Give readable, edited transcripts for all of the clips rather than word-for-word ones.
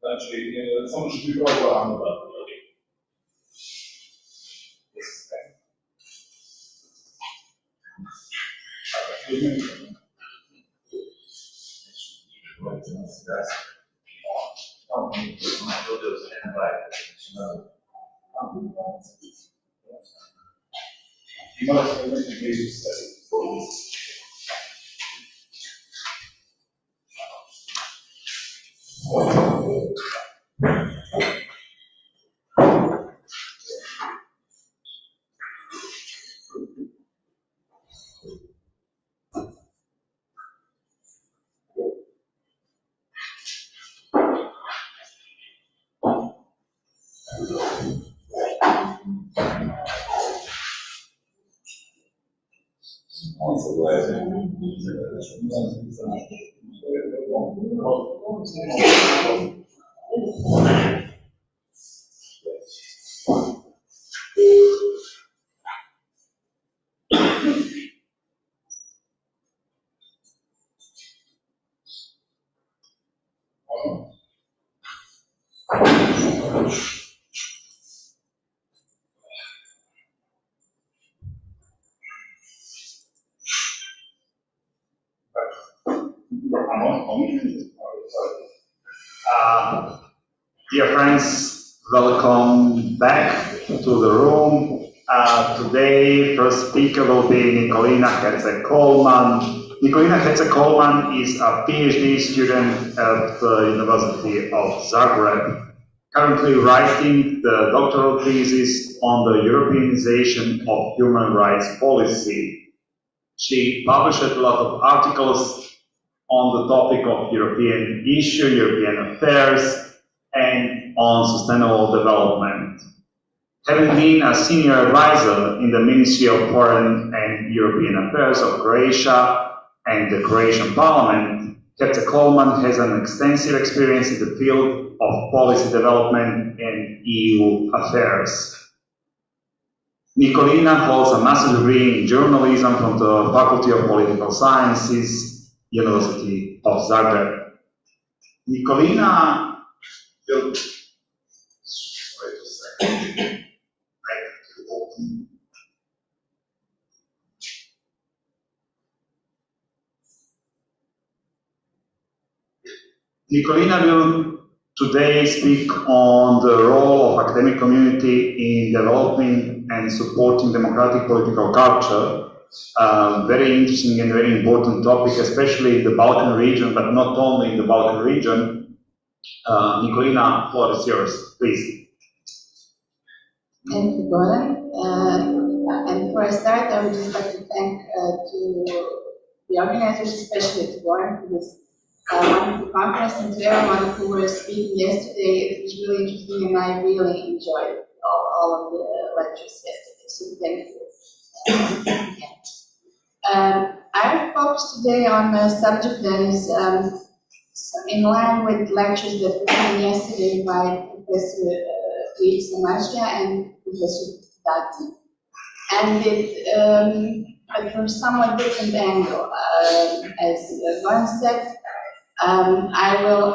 Значи, само ще ви пробва рано да. Има да се вместе близо стади. Dear friends, welcome back to the room. Today, first speaker will be Nikolina Hetze-Coleman. Nikolina Hetze-Coleman is a PhD student at the University of Zagreb, currently writing the doctoral thesis on the Europeanization of human rights policy. She published a lot of articles on the topic of European issue, European affairs, and on sustainable development. Having been a senior advisor in the Ministry of Foreign and European Affairs of Croatia and the Croatian Parliament, Hetze-Coleman has an extensive experience in the field of policy development and EU affairs. Nikolina holds a master's degree in journalism from the Faculty of Political Sciences, University of Zagreb. Nikolina will, wait a second. Nikolina will today speak on the role of academic community in developing and supporting democratic political culture. Very interesting and very important topic, especially in the Balkan region, but not only in the Balkan region. Nikolina, floor is yours, please. Thank you, Goran. And before I start, I would just like to thank to the organizers, especially to Goran, for this wonderful conference, and to everyone who were speaking yesterday. It was really interesting, and I really enjoyed all of the lectures yesterday. So thank you. I will focus today on a subject that is in line with lectures that were given yesterday by Professor Machiavellism and Professor Dati, and it but from a somewhat different angle. As Goran said, I will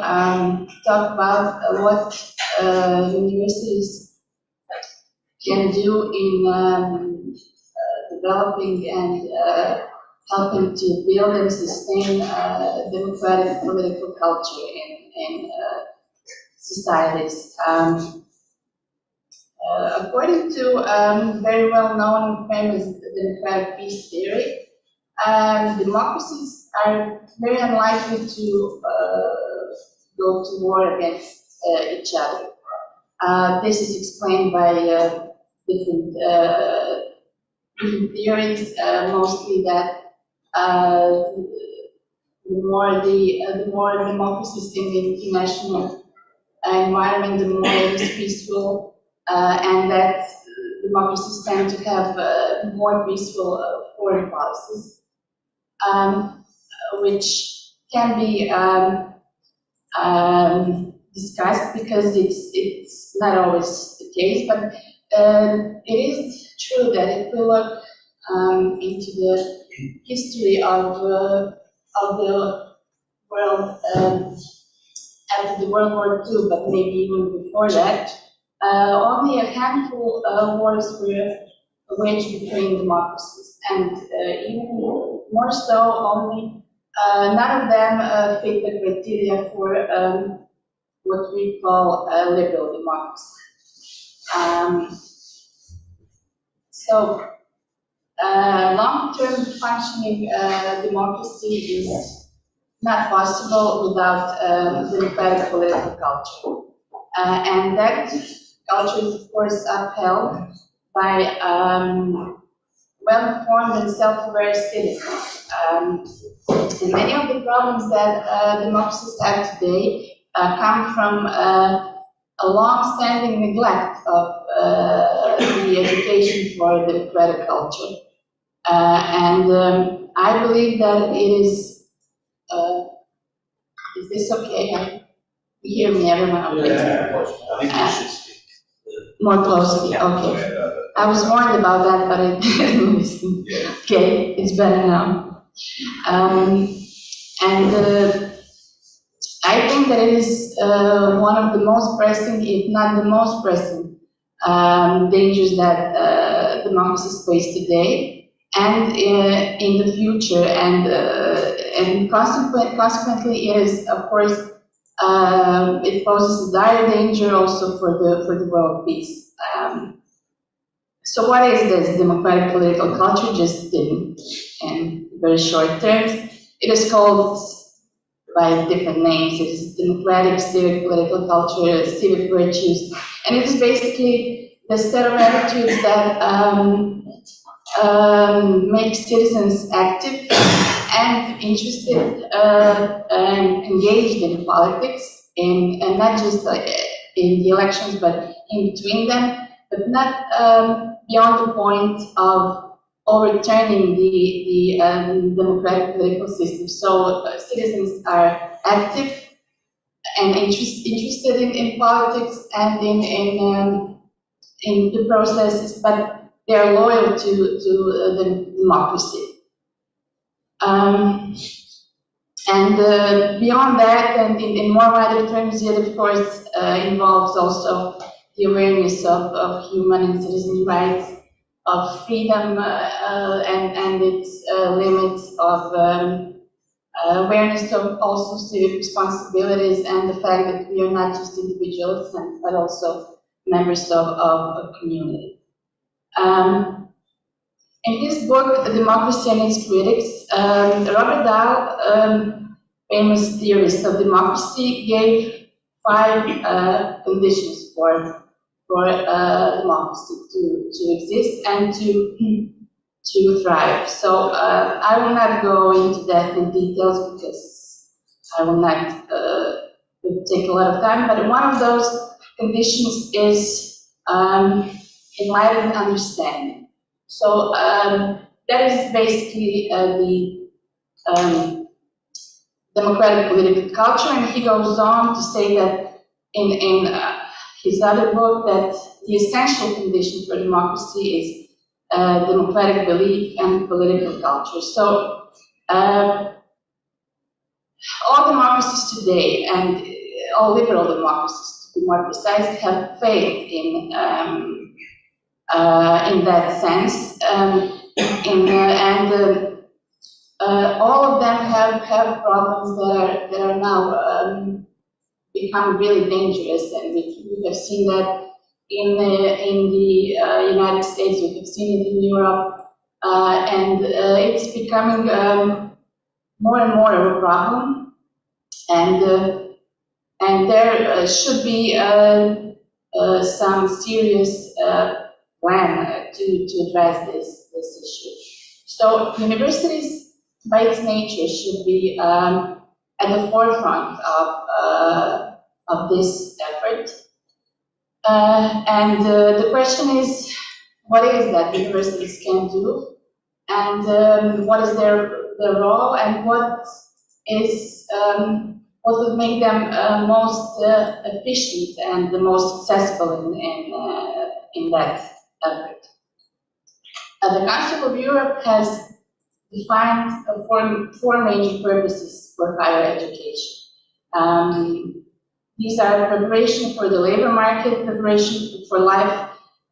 talk about what universities can do in developing and helping to build and sustain democratic political culture in societies. According to very well-known and famous democratic peace theory, democracies are very unlikely to go to war against each other. This is explained by different theories, mostly that the more democracies in the international environment, the more it is peaceful, and that democracies tend to have more peaceful foreign policies, which can be discussed because it's not always the case, but it is true that if we look into the history of the world after the World War II, but maybe even before that, only a handful of wars were waged between democracies, and even more so, only none of them fit the criteria for what we call liberal democracy. So, long-term functioning democracy is not possible without democratic political culture. And that culture is, of course, upheld by well-informed and self-aware citizens. And many of the problems that democracies have today come from a long-standing neglect of the education for democratic culture. And I believe that it is this okay? You hear me, everyone? Okay. Yeah, I think you should speak. More closely, okay. I was warned about that, but I didn't listen. Okay, it's better now. I think that it is one of the most pressing, if not the most pressing, dangers that democracies face today and in the future. And consequently, it is, of course, it poses a dire danger also for the world peace. So what is this democratic political culture? Just in very short terms, it is called by different names. It is democratic, civic, political culture, civic virtues, and it is basically the set of attitudes that make citizens active and interested and engaged in politics, and not just in the elections, but in between them, but not beyond the point of overturning the democratic political system. So citizens are active and interested in politics and in the processes, but they are loyal to the democracy. And beyond that, and in more wider terms, it of course involves also the awareness of human and citizen rights, of freedom and its limits, of awareness of also civic responsibilities, and the fact that we are not just individuals, but also members of a community. In his book, Democracy and Its Critics, Robert Dahl, famous theorist of democracy, gave 5 conditions for democracy to exist and to thrive. So I will not go into that in details because I will not take a lot of time, but one of those conditions is enlightened understanding. So that is basically the democratic political culture, and he goes on to say that in his other book that the essential condition for democracy is democratic belief and political culture. So all democracies today, and all liberal democracies to be more precise, have failed in that sense, all of them have problems that are now become really dangerous, and we have seen that in the United States, we have seen it in Europe, and it's becoming more and more of a problem, and there should be some serious plan to address this issue. So universities, by its nature, should be at the forefront of this effort. And the question is, what is that universities can do, and what is their role, and what would make them most efficient and the most accessible in that effort. The Council of Europe has defined four major purposes for higher education. These are preparation for the labor market, preparation for life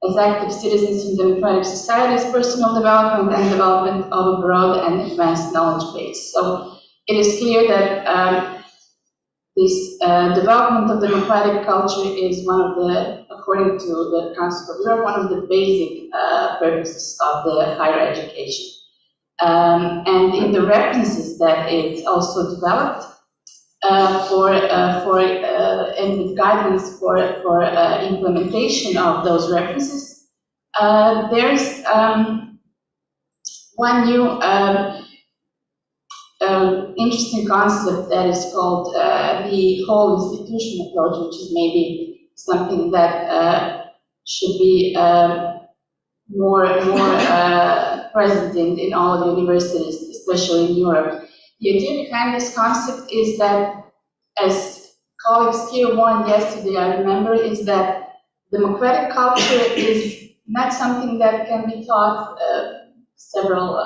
as active citizens in democratic societies, personal development, and development of a broad and advanced knowledge base. So it is clear that this development of democratic culture is one of the, according to the Council of Europe, one of the basic purposes of the higher education. And in the references that it also developed and with guidance for implementation of those references, there's one new interesting concept that is called the whole institution approach, which is maybe something that should be more present in all of the universities, especially in Europe. The idea behind this concept is that, as colleagues here warned yesterday, I remember, is that democratic culture is not something that can be taught several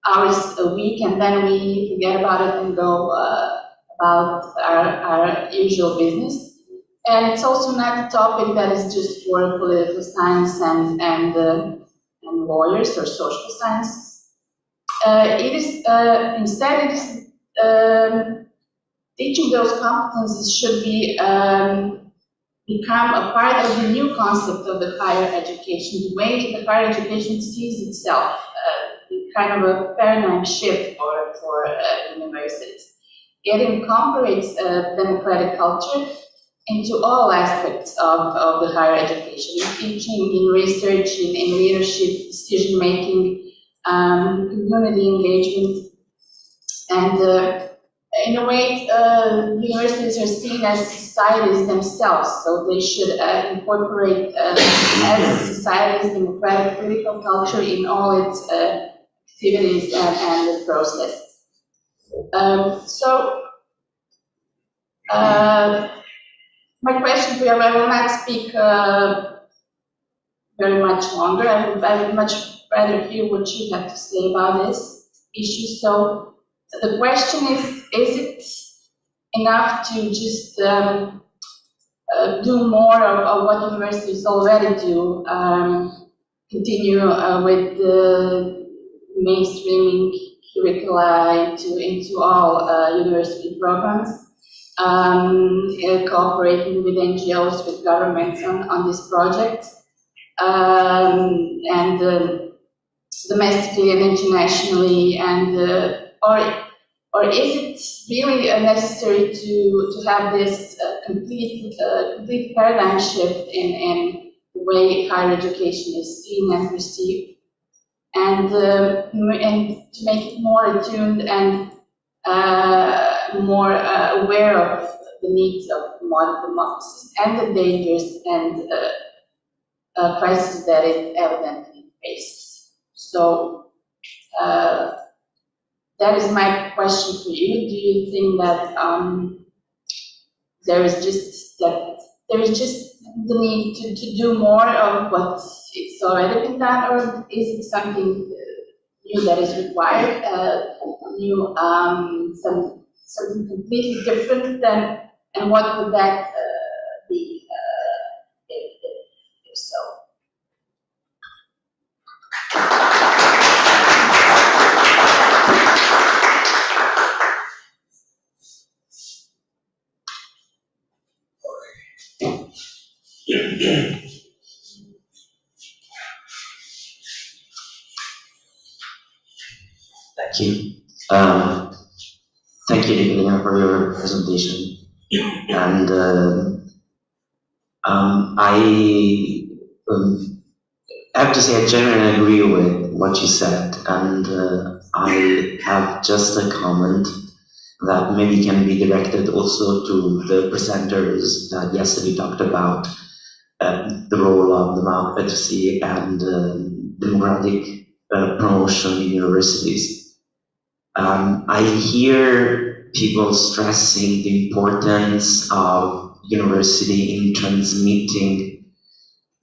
hours a week and then we forget about it and go about our usual business. And it's also not a topic that is just for political science and lawyers or social sciences. It is instead teaching those competencies should be become a part of the new concept of the higher education, the way the higher education sees itself, kind of a paradigm shift for universities. It incorporates democratic culture into all aspects of the higher education, in teaching, in research, in leadership, decision making, community engagement, and in a way, universities are seen as societies themselves, so they should incorporate as societies democratic political culture in all its activities and the process. My question to you, I will not speak very much longer. I would much rather hear what you have to say about this issue. So the question is it enough to just do more of what universities already do, continue with the mainstreaming curricula into all university programs, cooperating with NGOs, with governments on this project, and domestically and internationally, and or is it really necessary to have this complete paradigm shift in the way higher education is seen and perceived, and to make it more attuned and more aware of the needs of modern democracies and the dangers and crises that it evidently faces. So that is my question for you. Do you think that there is just the need to do more of what it's already been done, or is it something new that is required? New something completely different than, and what would that be if so? Thank you. Thank you, Nicolina, for your presentation. And I have to say I genuinely agree with what you said, and I have just a comment that maybe can be directed also to the presenters that yesterday talked about the role of democracy and democratic promotion in universities. I hear people stressing the importance of university in transmitting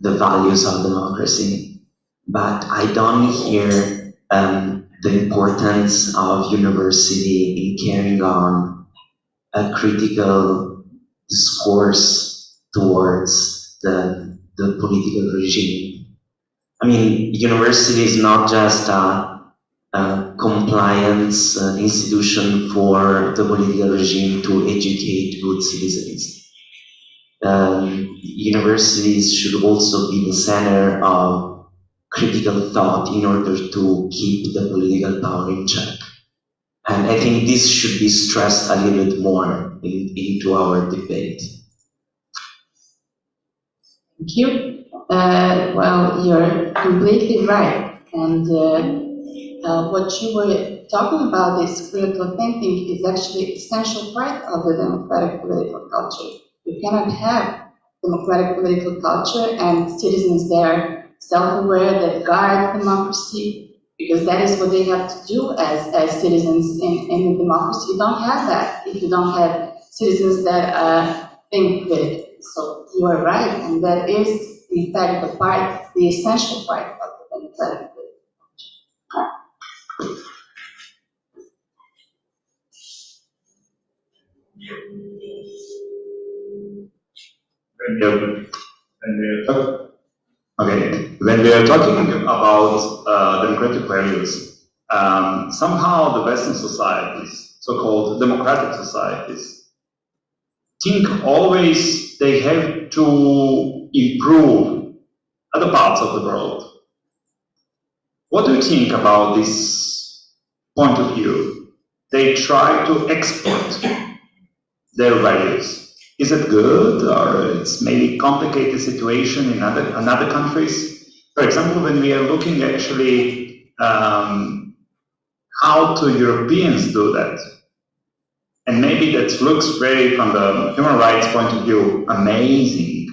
the values of democracy, but I don't hear the importance of university in carrying on a critical discourse towards the political regime. I mean, university is not just a compliance institution for the political regime to educate good citizens. Universities should also be the center of critical thought in order to keep the political power in check. And I think this should be stressed a little bit more into our debate. Thank you. Well, you're completely right. And what you were talking about, this critical thinking, is actually an essential part of the democratic political culture. You cannot have democratic political culture and citizens there self-aware that guard democracy, because that is what they have to do as citizens in a democracy. You don't have that if you don't have citizens that think critically. So you are right, and that is in fact the essential part of the democratic political culture. When we are talking about democratic values, somehow the Western societies, so-called democratic societies, think always they have to improve other parts of the world. What do you think about this point of view? They try to export their values. Is it good, or it's maybe complicated situation in other countries? For example, when we are looking actually how do Europeans do that? And maybe that looks very, from the human rights point of view, amazing.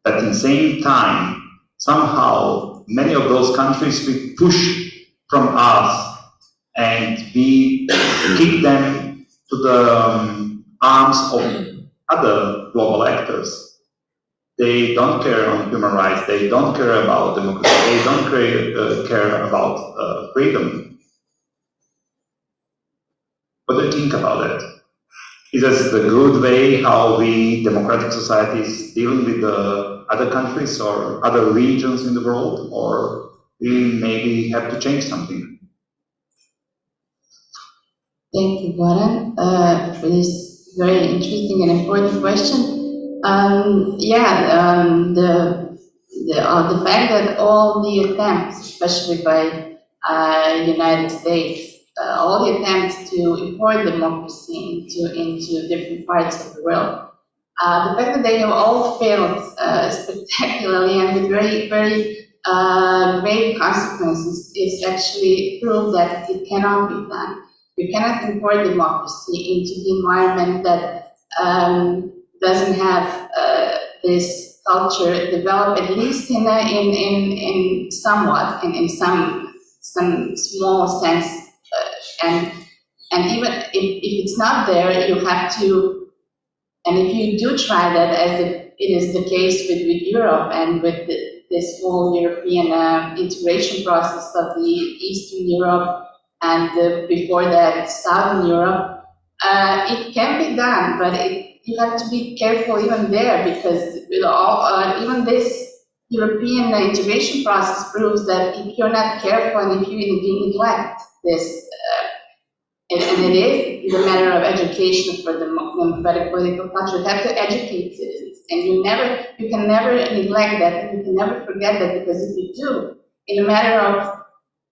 But at the same time, somehow, many of those countries we push from us and we kick them to the arms of other global actors. They don't care on human rights, they don't care about democracy, they don't care about freedom. What do you think about that? Is this the good way how we democratic societies dealing with the other countries or other regions in the world, or we maybe have to change something? Thank you, Goran, for this very interesting and important question. The fact that all the attempts, especially by United States, all the attempts to import democracy into different parts of the world, the fact that they have all failed spectacularly and with very, very grave consequences is actually proof that it cannot be done. You cannot import democracy into the environment that doesn't have this culture developed, at least in somewhat, in some small sense. And even if it's not there, you have to, and if you do try that, as it is the case with Europe and with this whole European integration process of the Eastern Europe and before that Southern Europe, it can be done, but you have to be careful even there, because with all, even this European integration process proves that if you're not careful and if you neglect this, and it is a matter of education for the democratic political culture. You have to educate citizens, and you can never neglect that, and you can never forget that, because if you do, in a matter of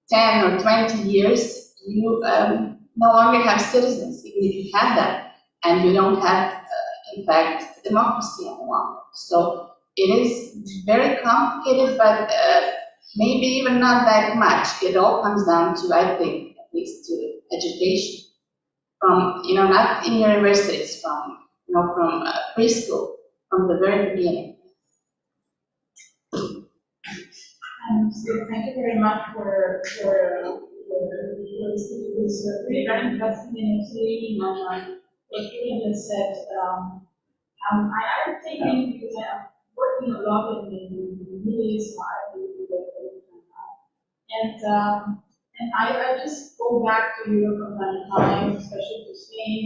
10 or 20 years, you no longer have citizens, even if you have that, and you don't have, in fact, democracy any longer. So it is very complicated, but maybe even not that much. It all comes down to, I think, at least to education from, not in universities, from preschool, from the very beginning. So thank you very much for this really very interesting and exciting what you just said. I'm thinking, because I'm working a lot in the media side, and I just go back to Europe from time to time, especially to Spain,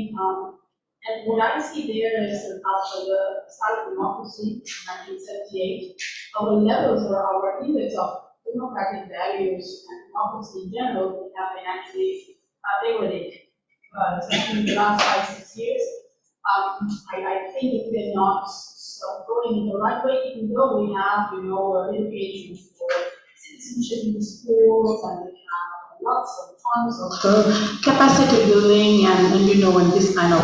And what I see there is that after the start of democracy in 1978, our levels or our index of democratic values and democracy in general have been actually degraded, especially in the last 5-6 years. I think if we're not going in the right way, even though we have, education for citizenship in the schools, and we have lots of tons of capacity building and this kind of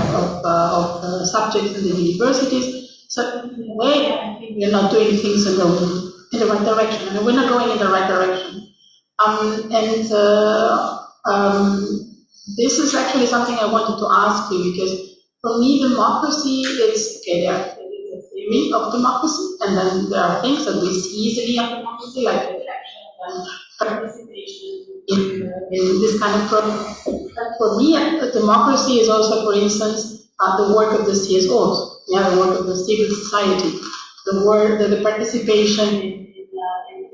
subjects in the universities. So in a way, I think we are not doing things in the right direction. I mean, we're not going in the right direction. This is actually something I wanted to ask you, because for me, democracy is, there is a theory of democracy, and then there are things that we see easily of democracy, like election and participation in this kind of program. But for me, democracy is also, for instance, the work of the CSOs, the work of the civil society, the participation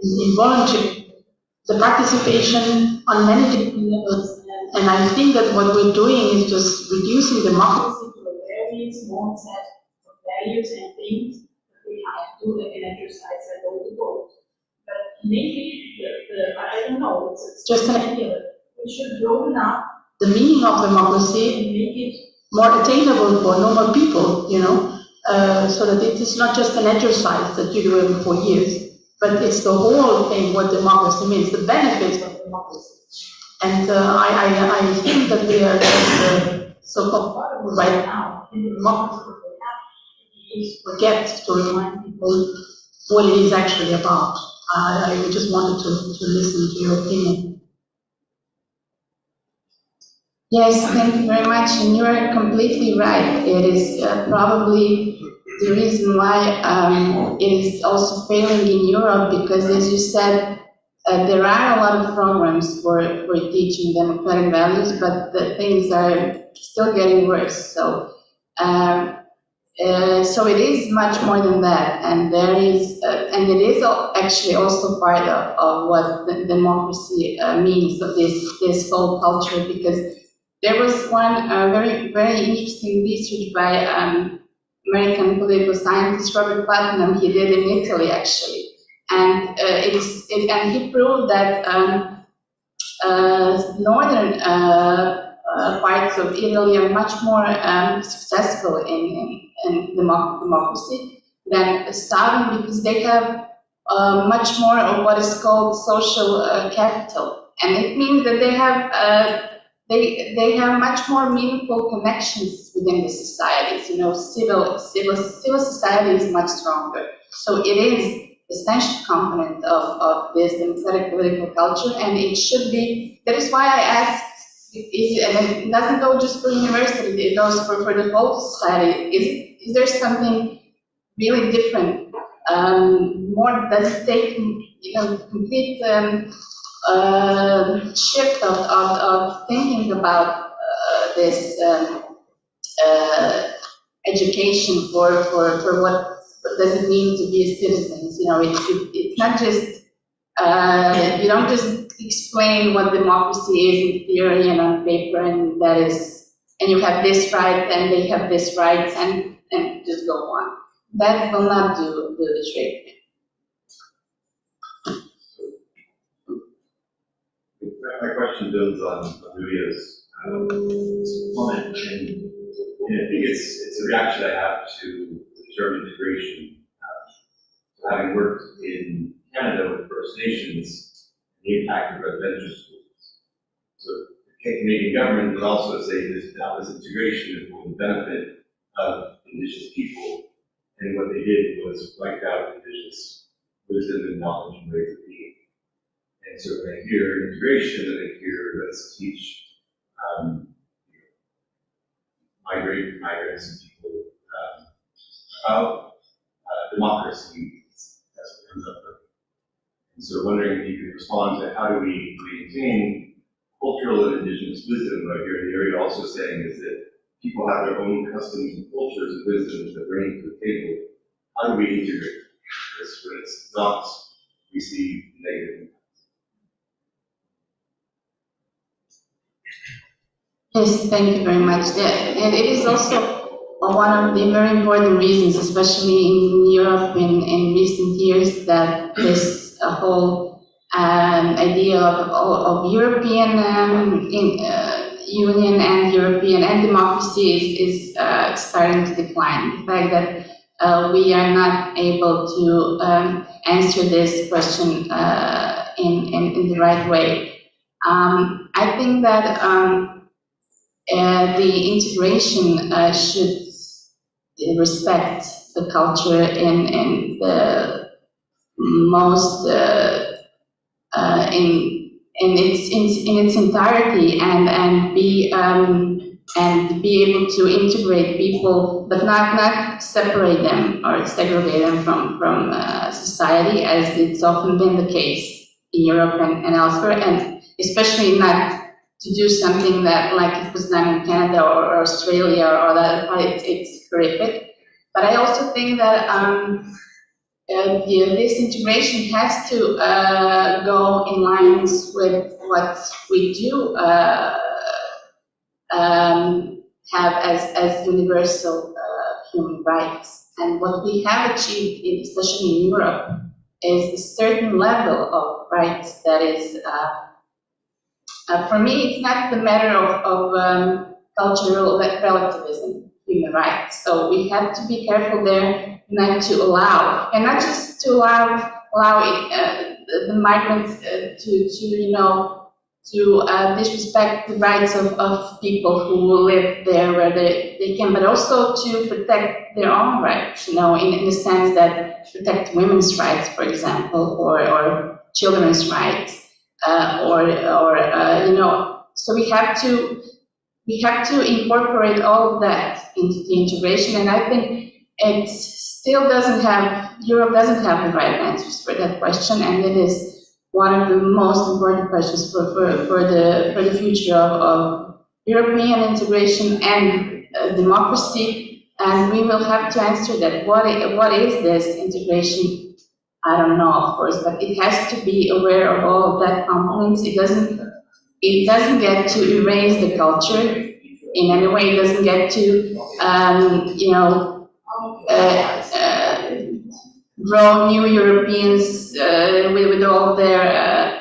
in volunteering, the participation on many different levels. And I think that what we're doing is just reducing democracy to a very small set of values and things that we have to do, like an exercise like go to vote. But maybe I don't know, it's just an idea. We should broaden up the meaning of democracy and make it more attainable for normal people, so that it is not just an exercise that you do every 4 years, but it's the whole thing, what democracy means, the benefits of democracy. And I think that we are just so comfortable right now in the democracy that we have, we forget to remind people what it is actually about. I just wanted to listen to your opinion. Yes, thank you very much, and you are completely right. It is probably the reason why it is also failing in Europe, because, as you said, there are a lot of programs for teaching democratic values, but the things are still getting worse. So it is much more than that, and there is, and it is actually also part of what the democracy means, of this whole culture, because there was one very, very interesting research by American political scientist Robert Putnam. He did in Italy, actually. And and he proved that northern parts of Italy are much more successful in democracy than southern, because they have much more of what is called social capital, and it means that they have much more meaningful connections within the societies. Civil society is much stronger, so it is essential component of this democratic political culture, and it should be. That is why I asked, and it doesn't go just for university, it goes for the whole society. Is there something really different? Does it take complete shift of thinking about this education for what does it mean to be a citizen? It's not just, you don't just explain what democracy is in theory and on paper, and you have this right and they have this right, and just go on. That will not do the trick. My question builds on Julia's comment, and I think it's a reaction I have to the term integration. Having worked in Canada with First Nations, the impact of residential schools. So the Canadian government would also say this integration is for the benefit of Indigenous people, and what they did was wipe out Indigenous wisdom and knowledge and ways of being. And so when I hear integration, and I hear let's teach migrants and people about democracy, that's what comes up for me. And so wondering if you could respond to how do we maintain cultural and Indigenous wisdom. What I hear the area also saying is that people have their own customs and cultures and wisdoms that bring to the table. How do we integrate this when it's not receive negative impact? Yes, thank you very much. Yeah, and it is also one of the very important reasons, especially in Europe in recent years, that this whole idea of European Union and European and democracy is starting to decline. The fact that we are not able to answer this question in the right way. I think that the integration should respect the culture in the most in its entirety and be able to integrate people, but not separate them or segregate them from society, as it's often been the case in Europe and elsewhere, and especially not to do something that, like it was done in Canada or Australia or that, it's horrific. But I also think that this integration has to go in lines with what we do have as universal human rights. And what we have achieved, especially in Europe, is a certain level of rights that is, for me, it's not the matter of cultural relativism, human rights. So we have to be careful there not to allow, and not just to allow the migrants to disrespect the rights of people who live there where they can, but also to protect their own rights, in the sense that protect women's rights, for example, or children's rights, so we have to incorporate all of that into the integration, and I think it still Europe doesn't have the right answers for that question, and it is one of the most important questions for the future of European integration and democracy, and we will have to answer that. What is this integration? I don't know, of course, but it has to be aware of all of that components. It doesn't get to erase the culture in any way. It doesn't get to, draw new Europeans with all their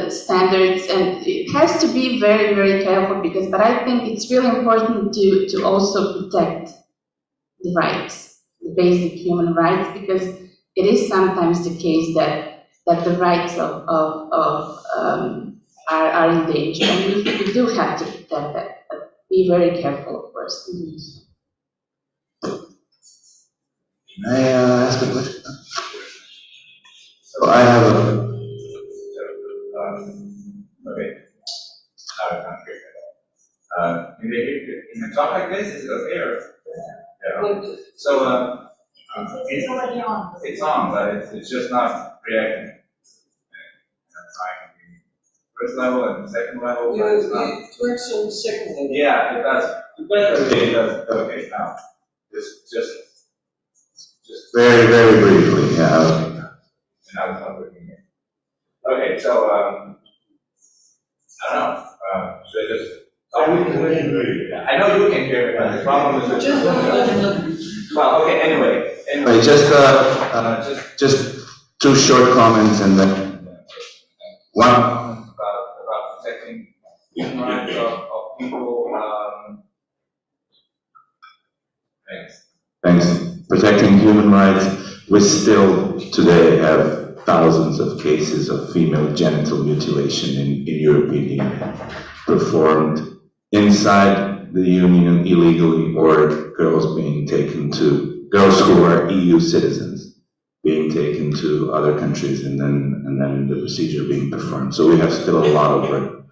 standards, and it has to be very, very careful but I think it's really important to also protect the rights, the basic human rights, because it is sometimes the case that the rights are in danger, and we do have to protect that, but be very careful, of course. May I ask a question? So I have a... Okay. In a talk like this, is it okay or? Yeah. So, it's already on. It's on, but it's just not reacting. I'm trying the first level and second level, but it's not. It works on the second level. Yeah, it does. Okay, it does. Okay, now, just Very, very briefly, yeah. now it's not working here. Okay, so, I don't know, should I just? I know you can hear me, but the problem is. Well, okay, anyway. Wait, just two short comments and then one. About protecting human rights of people, Thanks. Protecting human rights. We still today have thousands of cases of female genital mutilation in European Union performed inside the Union illegally, or girls who are EU citizens being taken to other countries and then the procedure being performed. So we have still a lot of work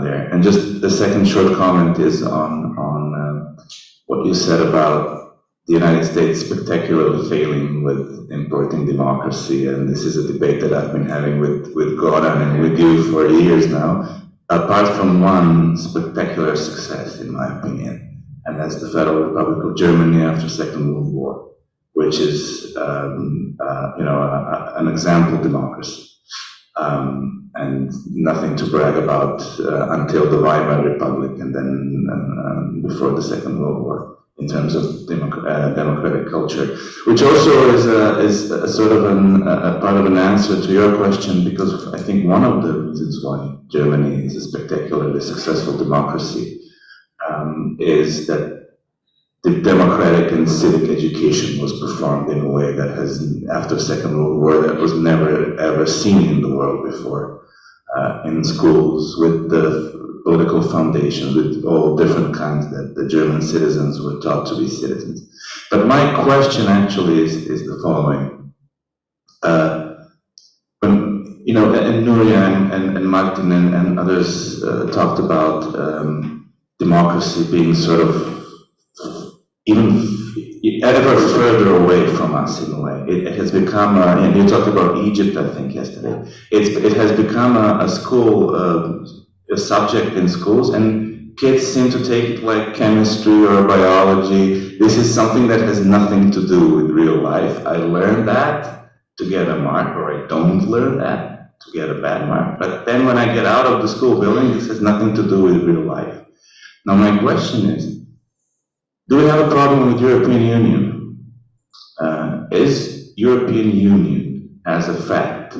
there. And just the second short comment is on what you said about the United States spectacularly failing with importing democracy, and this is a debate that I've been having with Goran and with you for years now. Apart from one spectacular success, in my opinion, and that's the Federal Republic of Germany after Second World War, which is, an example democracy. and nothing to brag about until the Weimar Republic and then before the Second World War in terms of democratic culture, which also is a sort of a part of an answer to your question, because I think one of the reasons why Germany is a spectacularly successful democracy is that the democratic and civic education was performed in a way that has, after Second World War, that was never ever seen in the world before. In schools, with the political foundation, with all different kinds that the German citizens were taught to be citizens. But my question actually is the following. When, you know, and Nuria and Martin and others talked about democracy being sort of even ever further away from us in a way. It has become, and you talked about Egypt, I think, yesterday. It has become a school, a subject in schools, and kids seem to take it like chemistry or biology. This is something that has nothing to do with real life. I learned that to get a mark, or I don't learn that to get a bad mark. But then when I get out of the school building, this has nothing to do with real life. Now my question is, do we have a problem with European Union? Is European Union, as a fact,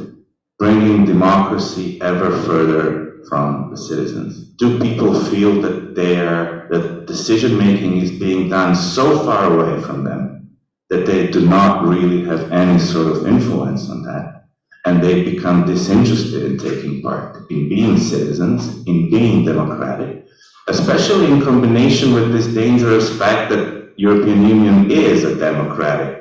bringing democracy ever further from the citizens? Do people feel that that decision-making is being done so far away from them that they do not really have any sort of influence on that, and they become disinterested in taking part, in being citizens, in being democratic, especially in combination with this dangerous fact that European Union is a democratic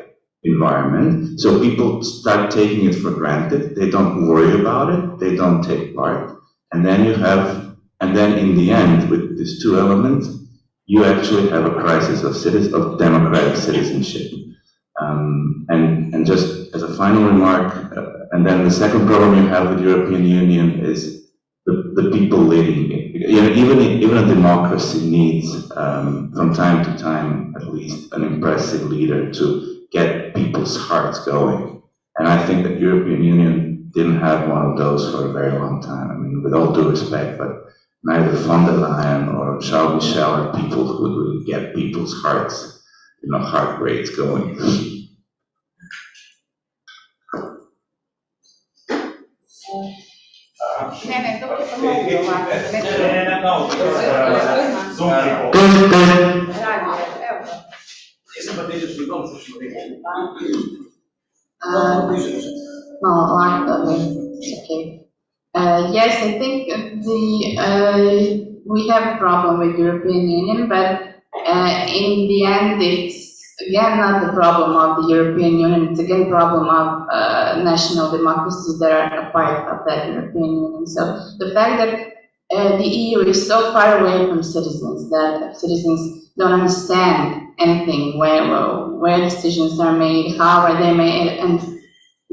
environment, so people start taking it for granted, they don't worry about it, they don't take part, and then in the end, with these two elements, you actually have a crisis of democratic citizenship. And just as a final remark, and then the second problem you have with European Union is the people leading it. You know, even a democracy needs, from time to time, at least, an impressive leader to get people's hearts going. And I think that European Union didn't have one of those for a very long time. I mean, with all due respect, but neither von der Leyen or Charles Michel are people who would really get people's hearts, you know, heart rates going. Okay. Yes, I think we have a problem with European Union, but in the end, it's again not the problem of the European Union. It's again a problem of national democracies that are a part of that European Union. So the fact that the EU is so far away from citizens that citizens don't understand anything, where decisions are made, how are they made, and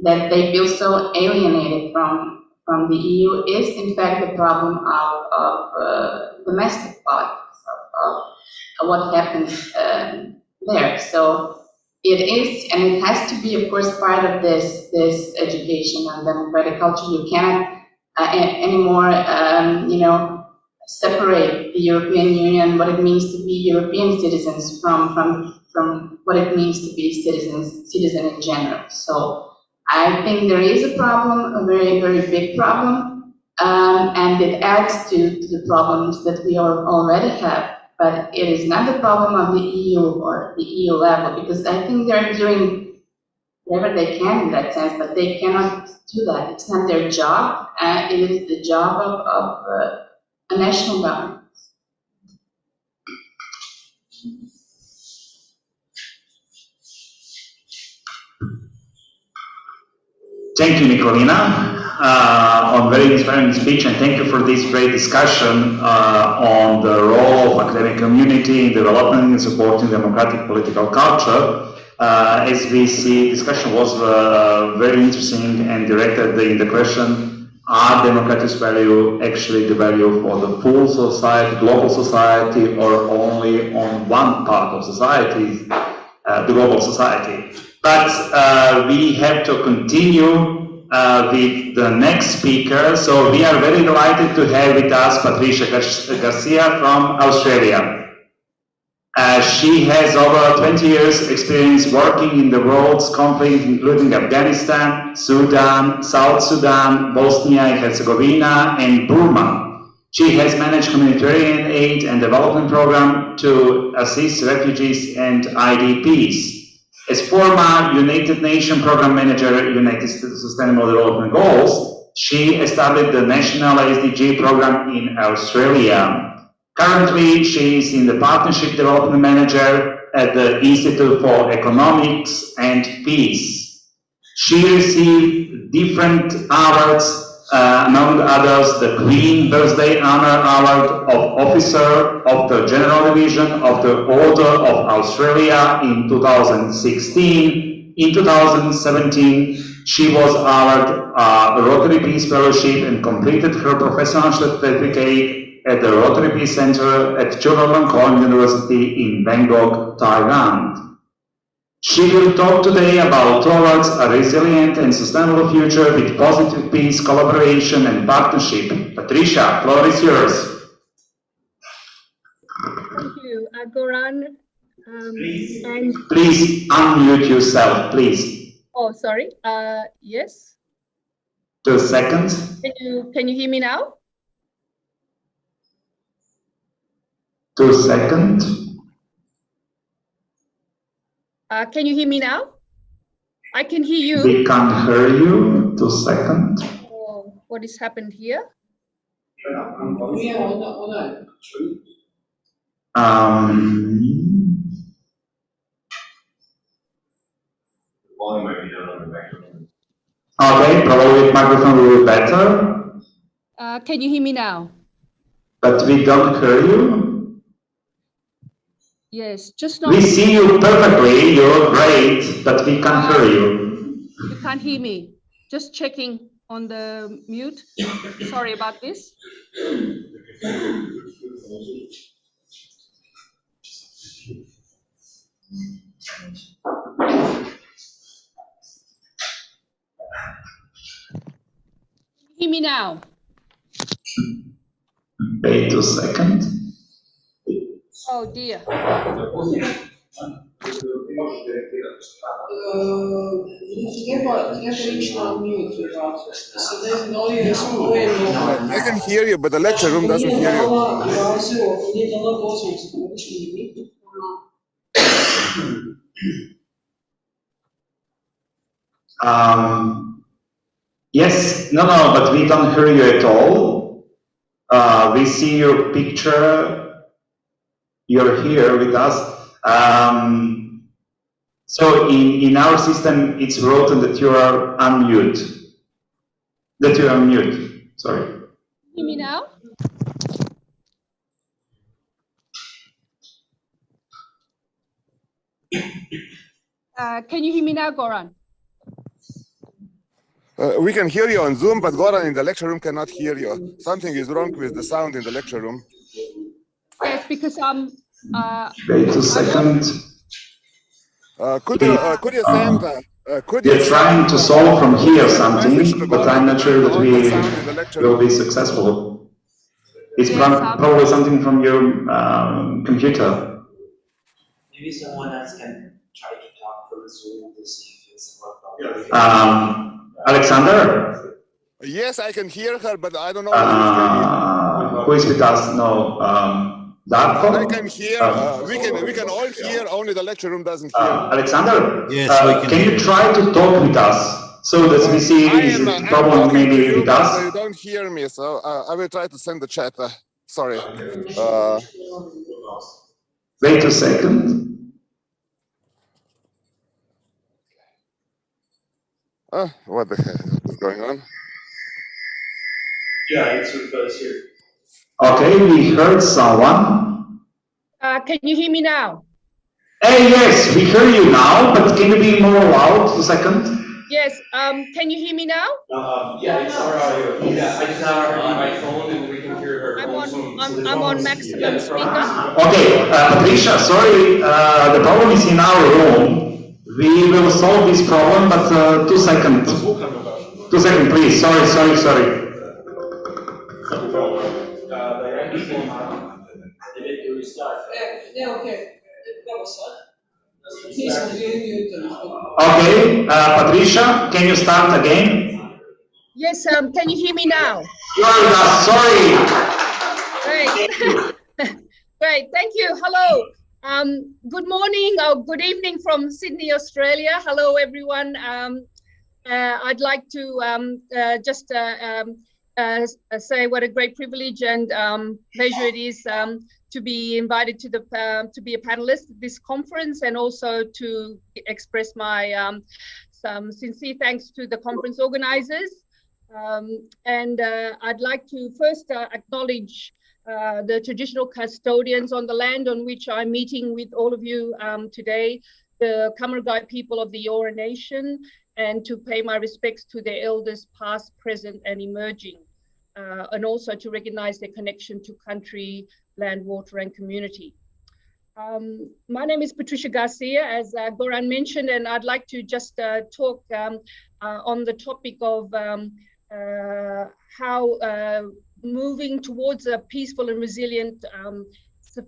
that they feel so alienated from the EU is in fact the problem of domestic politics, of what happens there. So it is, and it has to be, of course, part of this education on democratic culture. You cannot anymore, separate the European Union, what it means to be European citizens, from what it means to be citizen in general. So I think there is a problem, a very, very big problem, and it adds to the problems that we already have. But it is not the problem of the EU or the EU level, because I think they're doing whatever they can in that sense, but they cannot do that. It's not their job, it is the job of a national government. Thank you, Nicolina, on very inspiring speech, and thank you for this great discussion on the role of academic community in developing and supporting democratic political culture. As we see, discussion was very interesting and directed in the question, are democratic values actually the value for the full society, global society, or only on one part of society, the global society? But we have to continue with the next speaker. So we are very delighted to have with us Patricia Garcia from Australia. She has over 20 years experience working in the world's conflict, including Afghanistan, Sudan, South Sudan, Bosnia and Herzegovina, and Burma. She has managed humanitarian aid and development program to assist refugees and IDPs. As former United Nations Program Manager, United States Sustainable Development Goals, she established the National SDG program in Australia. Currently, she is in the Partnership Development Manager at the Institute for Economics and Peace. She received different awards, among others, the Queen Birthday Honor Award of Officer of the General Division of the Order of Australia in 2016. In 2017, she was awarded a Rotary Peace Fellowship and completed her professional certificate at the Rotary Peace Center at Chulalongkorn University in Bangkok, Thailand. She will talk today about towards a resilient and sustainable future with positive peace, collaboration, and partnership. Patricia, floor is yours. Thank you, Goran. Please unmute yourself, please. Oh, sorry. Yes. 2 seconds. Can you hear me now? 2 seconds. Can you hear me now? I can hear you. We can't hear you. 2 seconds. Oh, what has happened here? Volume might be down on the microphone. Okay, probably the microphone will be better, Can you hear me now? but we don't hear you. Yes, just now. We see you perfectly, you're great, but we can't hear you. You can't hear me. Just checking on the mute. Sorry about this. Hear me now? Wait 2 seconds. Oh dear. I can hear you, but the lecture room doesn't hear you. Yes, no, but we don't hear you at all. We see your picture. You're here with us. So in our system, it's written that you are unmute. That you are mute. Sorry. Hear me now? Can you hear me now, Goran? We can hear you on Zoom, but Goran in the lecture room cannot hear you. Something is wrong with the sound in the lecture room. Yes, because I'm. Wait 2 seconds. Could you send? We're trying to solve from here something, but I'm not sure that we will be successful. It's probably something from your computer. Maybe someone else can try to talk from Zoom to see if it's working. Alexander? Yes, I can hear her, but I don't know. Who is with us? No. Darko? I can hear. We can all hear. Only the lecture room doesn't hear. Alexander? Yes, we can you try to talk with us so that we see is the problem maybe with us? You don't hear me, so I will try to send the chat. Sorry. Wait 2 seconds. What the heck is going on? Yeah, it's with us here. Okay, we heard someone. Can you hear me now? Hey, yes, we hear you now, but can you be more loud 2 seconds? Yes. Can you hear me now? Yeah, it's our audio. Yeah, I just have my phone and we can hear her. I'm on maximum speaker. Okay, Patricia, sorry, the problem is in our room. We will solve this problem, but 2 seconds. 2 seconds, please. Sorry. Okay, Patricia, can you start again? Yes, can you hear me now? Sorry. Great. Great, thank you. Hello. Good morning or good evening from Sydney, Australia. Hello, everyone. I'd like to just say what a great privilege and pleasure it is to be invited to be a panelist at this conference, and also to express my some sincere thanks to the conference organizers. I'd like to first acknowledge the traditional custodians on the land on which I'm meeting with all of you today, the Kamargai people of the Eora Nation, and to pay my respects to their elders past, present, and emerging, and also to recognize their connection to country, land, water, and community. My name is Patricia Garcia, as Goran mentioned, and I'd like to just talk on the topic of how moving towards a peaceful and resilient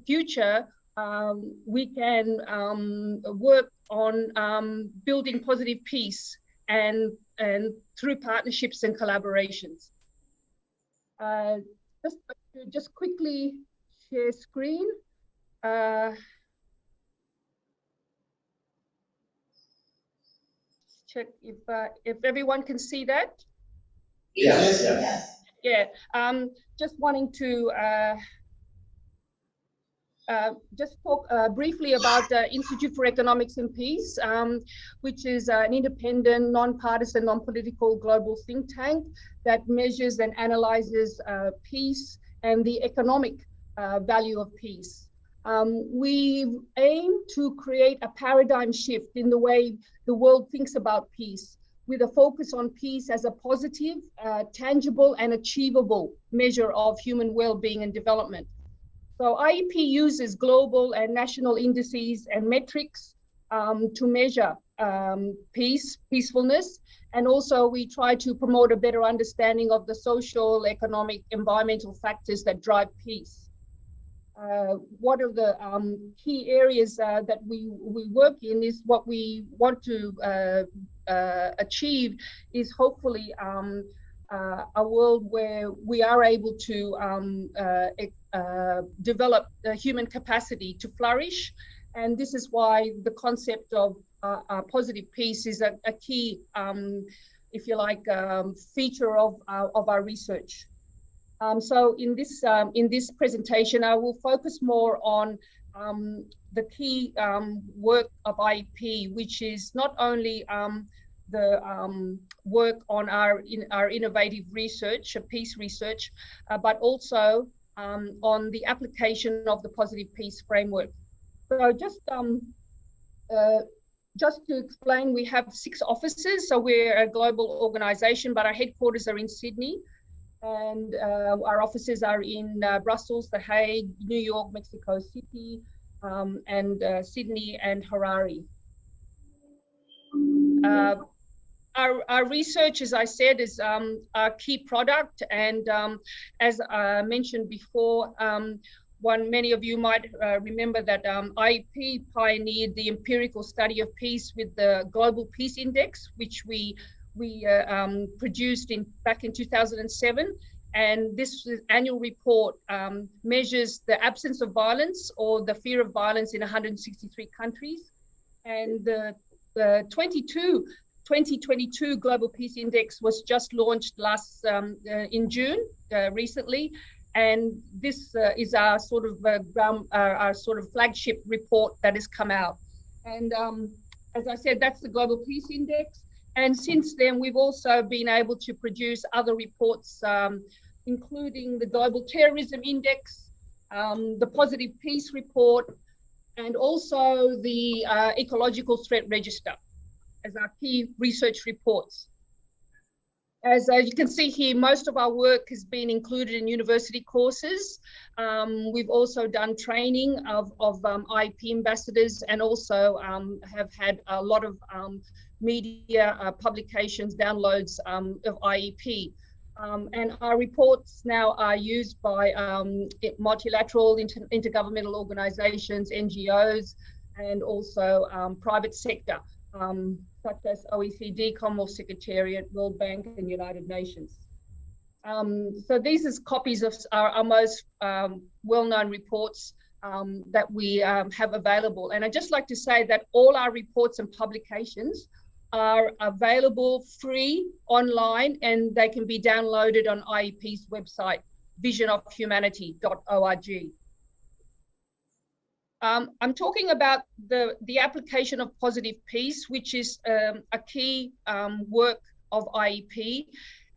future, we can work on building positive peace and through partnerships and collaborations. Just quickly share screen. Check if everyone can see that. Yes. Yeah, just wanting to just talk briefly about the Institute for Economics and Peace, which is an independent, non-partisan, non-political global think tank that measures and analyzes peace and the economic value of peace. We aim to create a paradigm shift in the way the world thinks about peace, with a focus on peace as a positive, tangible, and achievable measure of human well-being and development. So IEP uses global and national indices and metrics to measure peacefulness, and also we try to promote a better understanding of the social, economic, environmental factors that drive peace. One of the key areas that we work in is what we want to achieve is hopefully a world where we are able to develop the human capacity to flourish. And this is why the concept of positive peace is a key, if you like, feature of our research. So in this presentation, I will focus more on the key work of IEP, which is not only the work on our innovative research, peace research, but also on the application of the positive peace framework. So just to explain, we have 6 offices. So we're a global organization, but our headquarters are in Sydney. And our offices are in Brussels, The Hague, New York, Mexico City, and Sydney and Harare. Our research, as I said, is our key product. And as I mentioned before, many of you might remember that IEP pioneered the empirical study of peace with the Global Peace Index, which we produced back in 2007, and this annual report measures the absence of violence or the fear of violence in 163 countries. And the 2022 Global Peace Index was just launched in June, recently, and this is our sort of flagship report that has come out. And as I said, that's the Global Peace Index. And since then, we've also been able to produce other reports, including the Global Terrorism Index, the Positive Peace Report, and also the Ecological Threat Register as our key research reports. As you can see here, most of our work has been included in university courses. We've also done training of IEP ambassadors, and also have had a lot of media publications, downloads of IEP. And our reports now are used by multilateral intergovernmental organizations, NGOs, and also private sector, such as OECD, Commonwealth Secretariat, World Bank, and United Nations. So these are copies of our most well-known reports that we have available. And I'd just like to say that all our reports and publications are available free online, and they can be downloaded on IEP's website, visionofhumanity.org. I'm talking about the application of positive peace, which is a key work of IEP.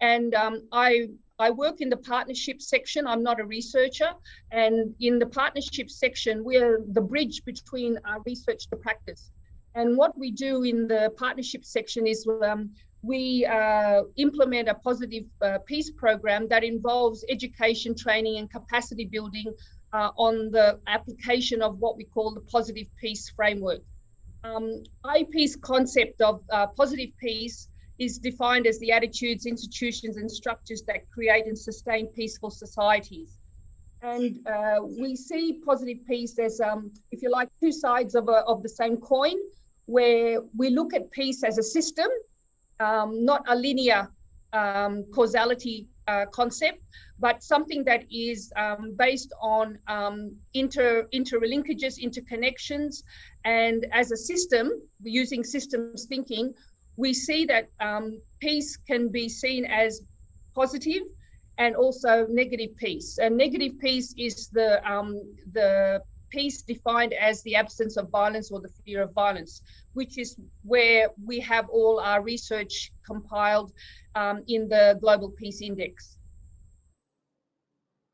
And I work in the partnership section. I'm not a researcher. And in the partnership section, we're the bridge between our research to practice. And what we do in the partnership section is we implement a positive peace program that involves education, training, and capacity building on the application of what we call the positive peace framework. IEP's concept of positive peace is defined as the attitudes, institutions, and structures that create and sustain peaceful societies. And we see positive peace as, if you like, two sides of the same coin, where we look at peace as a system, not a linear causality concept, but something that is based on interlinkages, interconnections, and as a system, using systems thinking, we see that peace can be seen as positive and also negative peace. And negative peace is the peace defined as the absence of violence or the fear of violence, which is where we have all our research compiled in the Global Peace Index.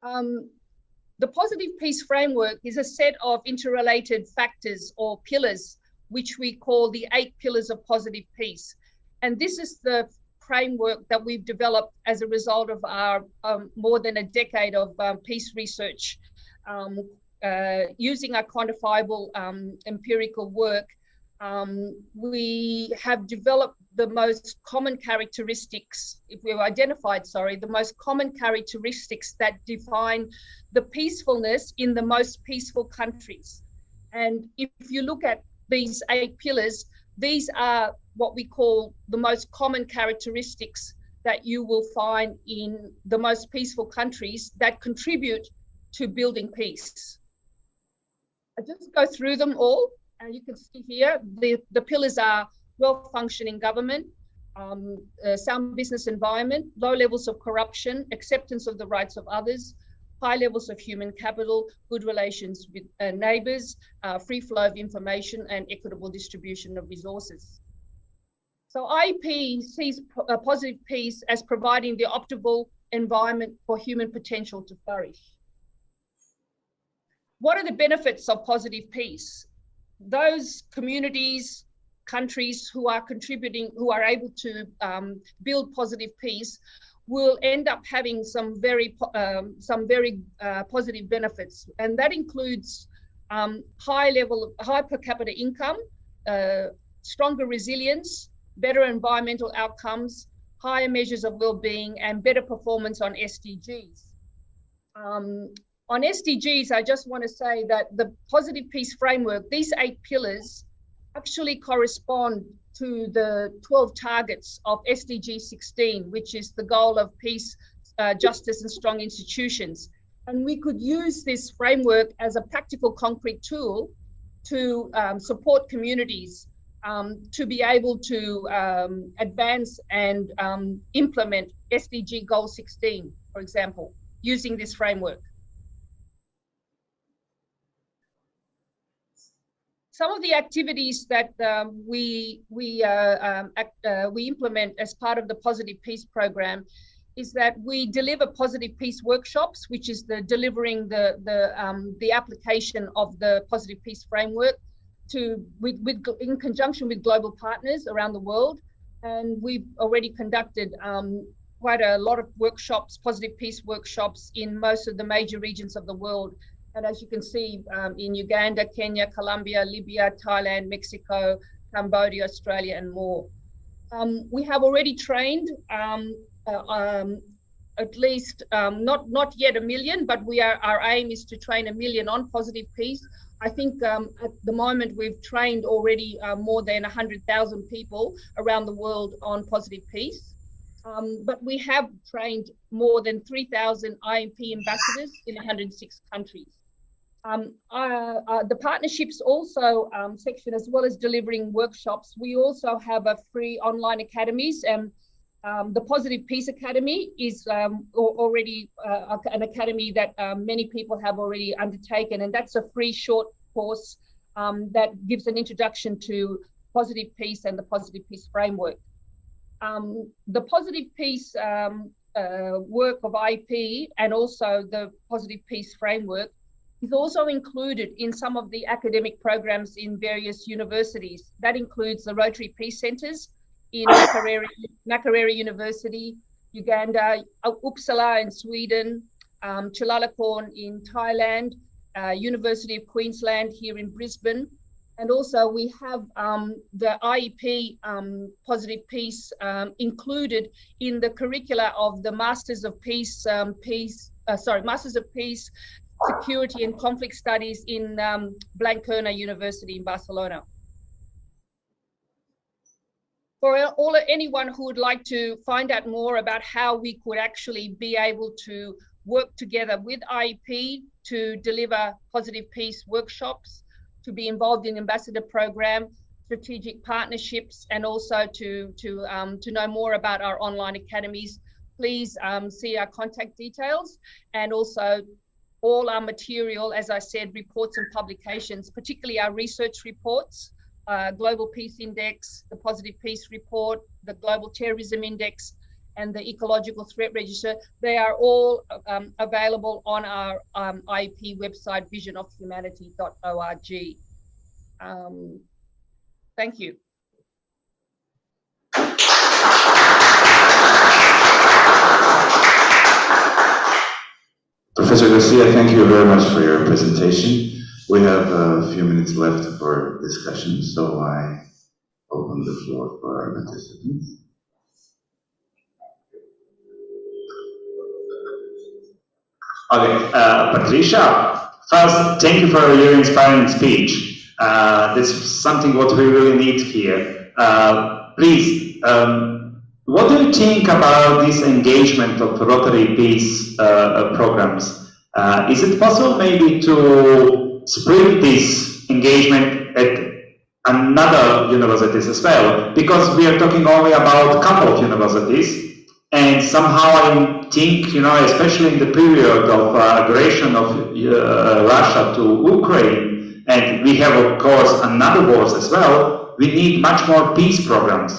The positive peace framework is a set of interrelated factors or pillars, which we call the 8 pillars of positive peace. And this is the framework that we've developed as a result of our more than a decade of peace research. Using our quantifiable empirical work, we have developed the most common characteristics, the most common characteristics that define the peacefulness in the most peaceful countries. And if you look at these 8 pillars, these are what we call the most common characteristics that you will find in the most peaceful countries that contribute to building peace. I'll just go through them all. And you can see here, the pillars are well-functioning government, sound business environment, low levels of corruption, acceptance of the rights of others, high levels of human capital, good relations with neighbors, free flow of information, and equitable distribution of resources. So IEP sees positive peace as providing the optimal environment for human potential to flourish. What are the benefits of positive peace? Those communities, countries who are contributing, who are able to build positive peace, will end up having some very positive benefits, and that includes high per capita income, stronger resilience, better environmental outcomes, higher measures of well-being, and better performance on SDGs. On SDGs, I just want to say that the positive peace framework, these 8 pillars, actually correspond to the 12 targets of SDG 16, which is the goal of peace, justice, and strong institutions. And we could use this framework as a practical, concrete tool to support communities to be able to advance and implement SDG Goal 16, for example, using this framework. Some of the activities that we implement as part of the Positive Peace Program is that we deliver positive peace workshops, which is delivering the application of the Positive Peace Framework in conjunction with global partners around the world. And we've already conducted quite a lot of workshops, positive peace workshops, in most of the major regions of the world. And as you can see, in Uganda, Kenya, Colombia, Libya, Thailand, Mexico, Cambodia, Australia, and more. We have already trained at least not yet 1 million, but our aim is to train 1 million on positive peace. I think at the moment we've trained already more than 100,000 people around the world on positive peace. But we have trained more than 3,000 IMP ambassadors in 106 countries. The partnerships also section, as well as delivering workshops, we also have a free online academies, and the Positive Peace Academy is already an academy that many people have already undertaken, and that's a free short course that gives an introduction to positive peace and the positive peace framework. The positive peace work of IP and also the positive peace framework is also included in some of the academic programs in various universities. That includes the Rotary Peace Centres in Makerere University, Uganda, Uppsala in Sweden, Chulalongkorn in Thailand, University of Queensland here in Brisbane. And also we have the IEP Positive Peace included in the curricula of the Masters of Peace, Masters of Peace, Security and Conflict Studies in Blanquerna University in Barcelona. For anyone who would like to find out more about how we could actually be able to work together with IEP to deliver positive peace workshops, to be involved in ambassador program, strategic partnerships, and also to know more about our online academies, please see our contact details, and also all our material, as I said, reports and publications, particularly our research reports, Global Peace Index, the Positive Peace Report, the Global Terrorism Index, and the Ecological Threat Register. They are all available on our IP website, visionofhumanity.org. Thank you. Professor Garcia, thank you very much for your presentation. We have a few minutes left for discussion, so I open the floor for our participants. Okay, Patricia, first, thank you for your inspiring speech. This is something what we really need here. Please, what do you think about this engagement of Rotary Peace programs? Is it possible maybe to spread this engagement at another universities as well? Because we are talking only about a couple of universities, and somehow I think, especially in the period of aggression of Russia to Ukraine, and we have, of course, another wars as well, we need much more peace programs.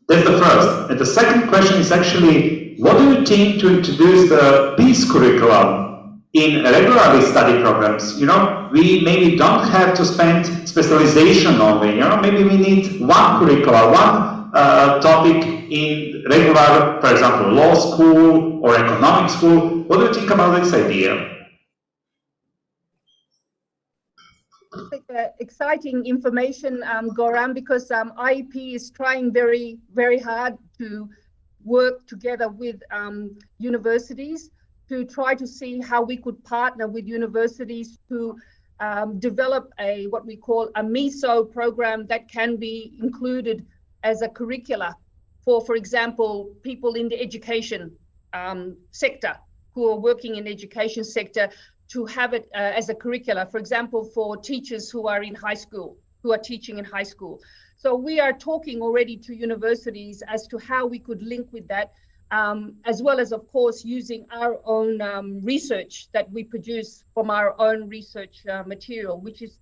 That's the first. And the second question is actually, what do you think to introduce the peace curriculum in regularly study programs? We maybe don't have to spend specialization only, maybe we need one curriculum, one topic in regular, for example, law school or economic school. What do you think about this idea? Exciting information, Goran, because IEP is trying very, very hard to work together with universities to try to see how we could partner with universities to develop what we call a MISO program that can be included as a curricula for example, people in the education sector who are working in the education sector, to have it as a curricula, for example, for teachers who are in high school, who are teaching in high school. So we are talking already to universities as to how we could link with that, as well as, of course, using our own research that we produce from our own research material, which is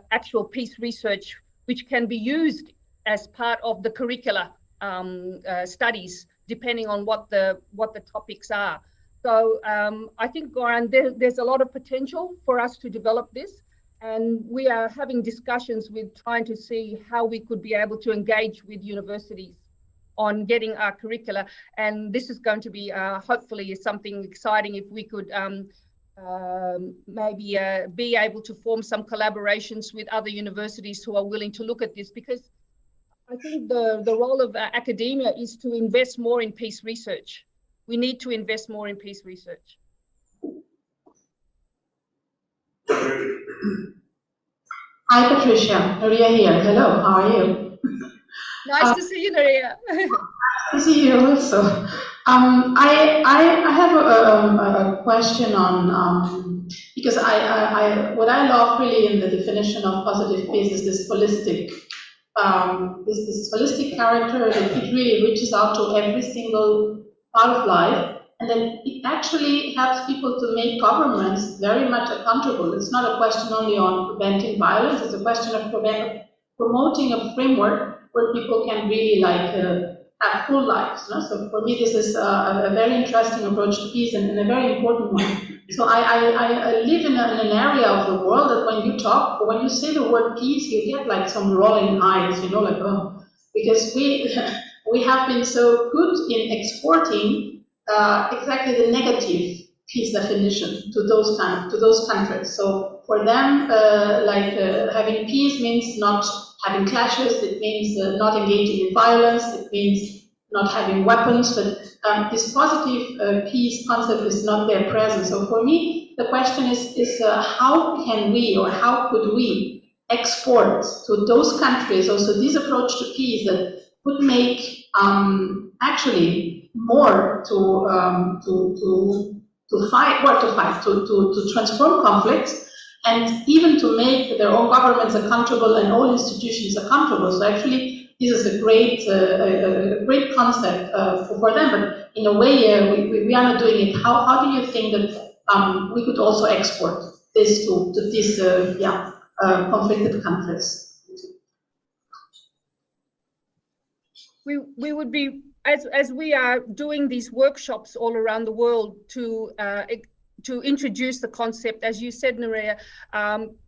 actual peace research, which can be used as part of the curricula studies, depending on what the topics are. So I think, Goran, there's a lot of potential for us to develop this, and we are having discussions with trying to see how we could be able to engage with universities on getting our curricula. And this is going to be hopefully something exciting if we could maybe be able to form some collaborations with other universities who are willing to look at this, because I think the role of academia is to invest more in peace research. We need to invest more in peace research. Hi, Patricia. Maria here. Hello, how are you? Nice to see you, Maria. To see you also. I have a question on, because what I love really in the definition of positive peace is this holistic, this holistic character that it really reaches out to every single part of life, and then it actually helps people to make governments very much accountable. It's not a question only on preventing violence, it's a question of promoting a framework where people can really have full lives. No? So for me, this is a very interesting approach to peace and a very important one. So I live in an area of the world that when you talk, or when you say the word peace, you get like some rolling eyes, you know, like, oh, because we have been so good in exporting exactly the negative peace definition to those countries. So for them, having peace means not having clashes. It means not engaging in violence. It means not having weapons. But this positive peace concept is not there present. So for me, the question is how can we, or how could we export to those countries also this approach to peace that would make actually more to transform conflicts, and even to make their own governments accountable and all institutions accountable. So actually, this is a great concept for them. But in a way, we are not doing it. How do you think that we could also export this to these conflicted countries? We would be, as we are doing these workshops all around the world to introduce the concept, as you said, Nerea,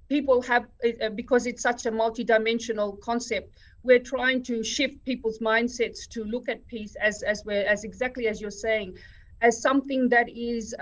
people have, because it's such a multidimensional concept, we're trying to shift people's mindsets to look at peace as exactly as you're saying, as something that is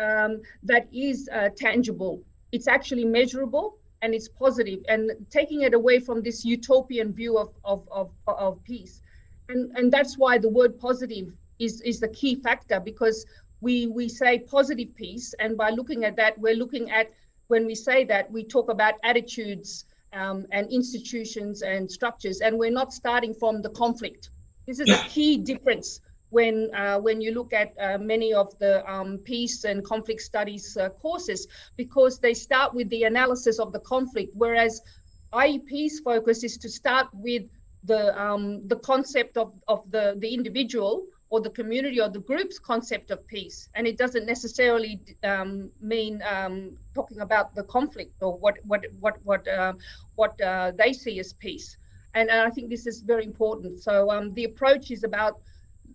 tangible. It's actually measurable and it's positive, and taking it away from this utopian view of peace. And that's why the word positive is the key factor, because we say positive peace, and by looking at that, we're looking at, when we say that, we talk about attitudes and institutions and structures, and we're not starting from the conflict. This is a key difference when you look at many of the peace and conflict studies courses, because they start with the analysis of the conflict, whereas IEP's focus is to start with the concept of the individual or the community or the group's concept of peace, and it doesn't necessarily mean talking about the conflict or what they see as peace. And I think this is very important. So the approach is about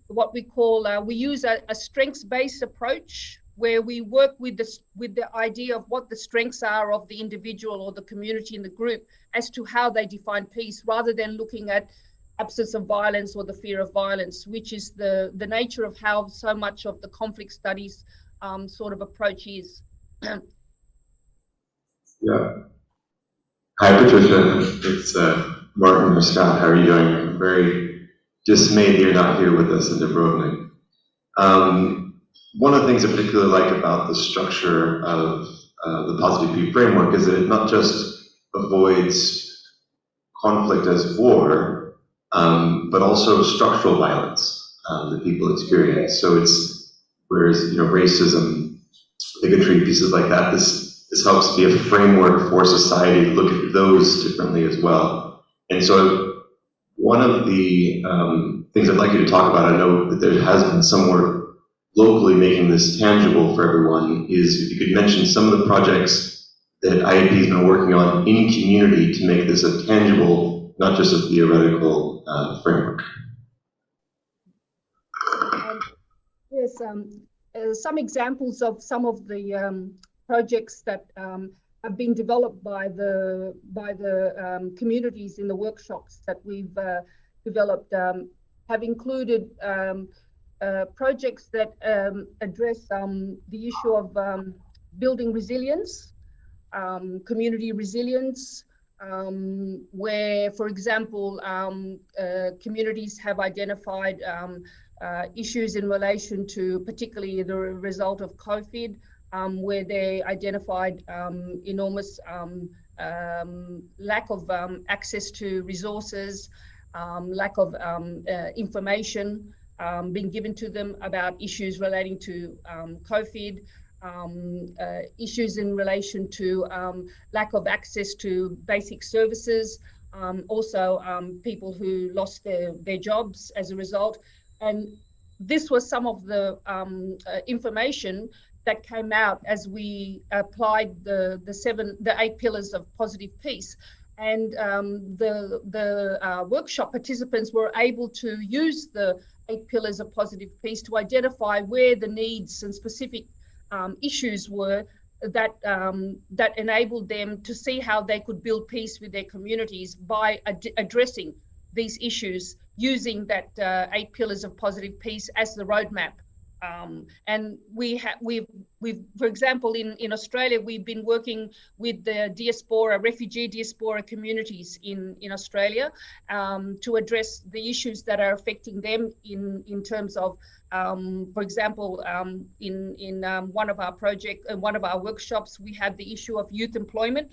what we call we use a strengths-based approach, where we work with the idea of what the strengths are of the individual or the community in the group as to how they define peace, rather than looking at absence of violence or the fear of violence, which is the nature of how so much of the conflict studies sort of approach is. Yeah. Hi, Patricia. It's Martin or Scott. How are you doing? I'm very dismayed you're not here with us in Dubrovnik. One of the things I particularly like about the structure of the Positive Peace framework is that it not just avoids conflict as war, but also structural violence that people experience. So it's, whereas, racism, bigotry, pieces like that, this helps be a framework for society to look at those differently as well. And so one of the things I'd like you to talk about, I know that there has been some work locally making this tangible for everyone, is if you could mention some of the projects that IAP has been working on in community to make this a tangible, not just a theoretical framework. Yes, some examples of some of the projects that have been developed by the communities in the workshops that we've developed have included projects that address the issue of building resilience, community resilience, where, for example, communities have identified issues in relation to particularly the result of COVID, where they identified enormous lack of access to resources, lack of information being given to them about issues relating to COVID, issues in relation to lack of access to basic services, also people who lost their jobs as a result. And this was some of the information that came out as we applied the 8 pillars of positive peace. And the workshop participants were able to use the 8 pillars of positive peace to identify where the needs and specific issues were that that enabled them to see how they could build peace with their communities by addressing these issues using that 8 pillars of positive peace as the roadmap. And we've, for example, in Australia, we've been working with the diaspora, refugee diaspora communities in Australia to address the issues that are affecting them in terms of, for example, in one of our one of our workshops, we had the issue of youth employment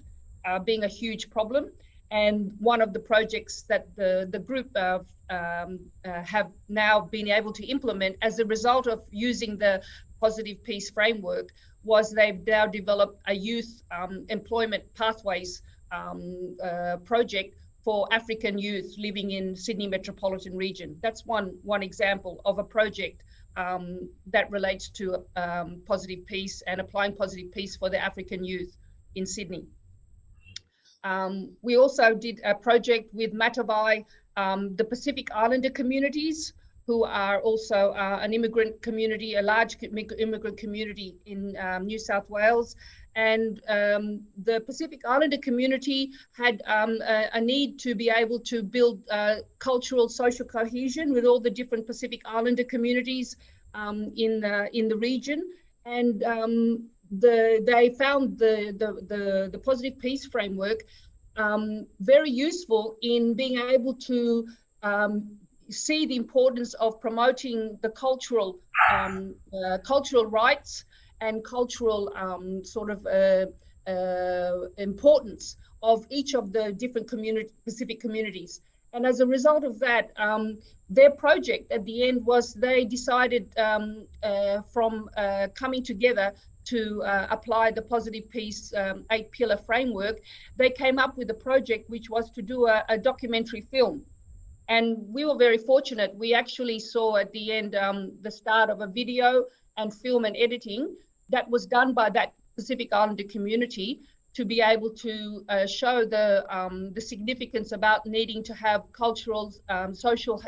being a huge problem. And one of the projects that the group have now been able to implement as a result of using the positive peace framework was they've now developed a youth employment pathways project for African youth living in Sydney metropolitan region. That's one example of a project that relates to positive peace and applying positive peace for the African youth in Sydney. We also did a project with Matavai, the Pacific Islander communities, who are also an immigrant community, a large immigrant community in New South Wales. And the Pacific Islander community had a need to be able to build cultural social cohesion with all the different Pacific Islander communities in the region. And they found the positive peace framework very useful in being able to see the importance of promoting the cultural rights and cultural importance of each of the different Pacific communities. And as a result of that, their project at the end was they decided from coming together to apply the positive peace 8-pillar framework, they came up with a project which was to do a documentary film. And we were very fortunate. We actually saw at the end the start of a video and film and editing that was done by that Pacific Islander community to be able to show the significance about needing to have cultural, social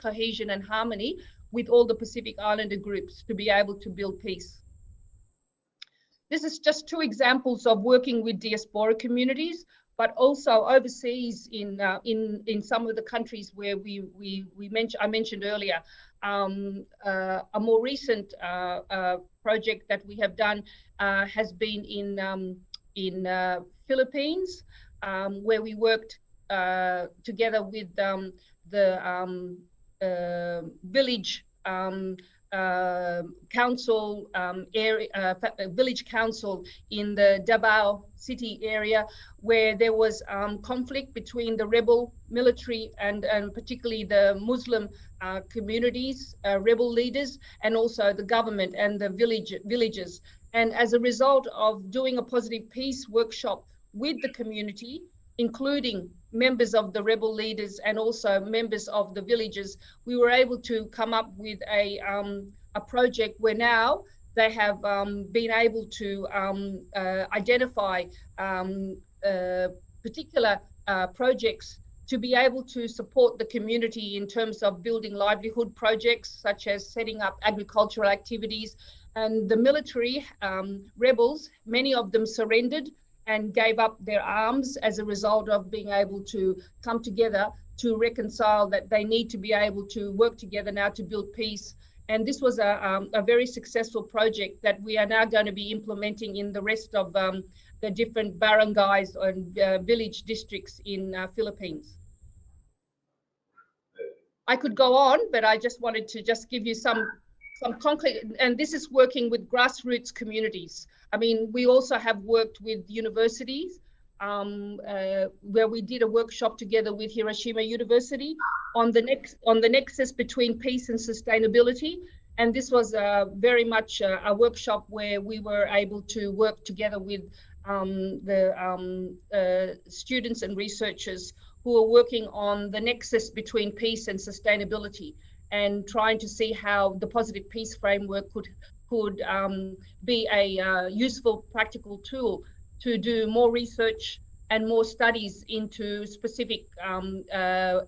cohesion and harmony with all the Pacific Islander groups to be able to build peace. This is just 2 examples of working with diaspora communities, but also overseas in some of the countries where I mentioned earlier. A more recent project that we have done has been in Philippines, where we worked together with the village council village council in the Davao city area, where there was conflict between the rebel military and particularly the Muslim communities, rebel leaders, and also the government and the villagers. And as a result of doing a positive peace workshop with the community, including members of the rebel leaders and also members of the villages, we were able to come up with a project where now they have been able to identify particular projects to be able to support the community in terms of building livelihood projects, such as setting up agricultural activities. And the military rebels, many of them surrendered and gave up their arms as a result of being able to come together to reconcile that they need to be able to work together now to build peace. And this was a very successful project that we are now going to be implementing in the rest of the different barangays and village districts in Philippines. I could go on, but I just wanted to just give you some concrete, and this is working with grassroots communities. I mean, we also have worked with universities, where we did a workshop together with Hiroshima University on the nexus between peace and sustainability. And this was very much a workshop where we were able to work together with the students and researchers who are working on the nexus between peace and sustainability, and trying to see how the positive peace framework could be a useful practical tool to do more research and more studies into specific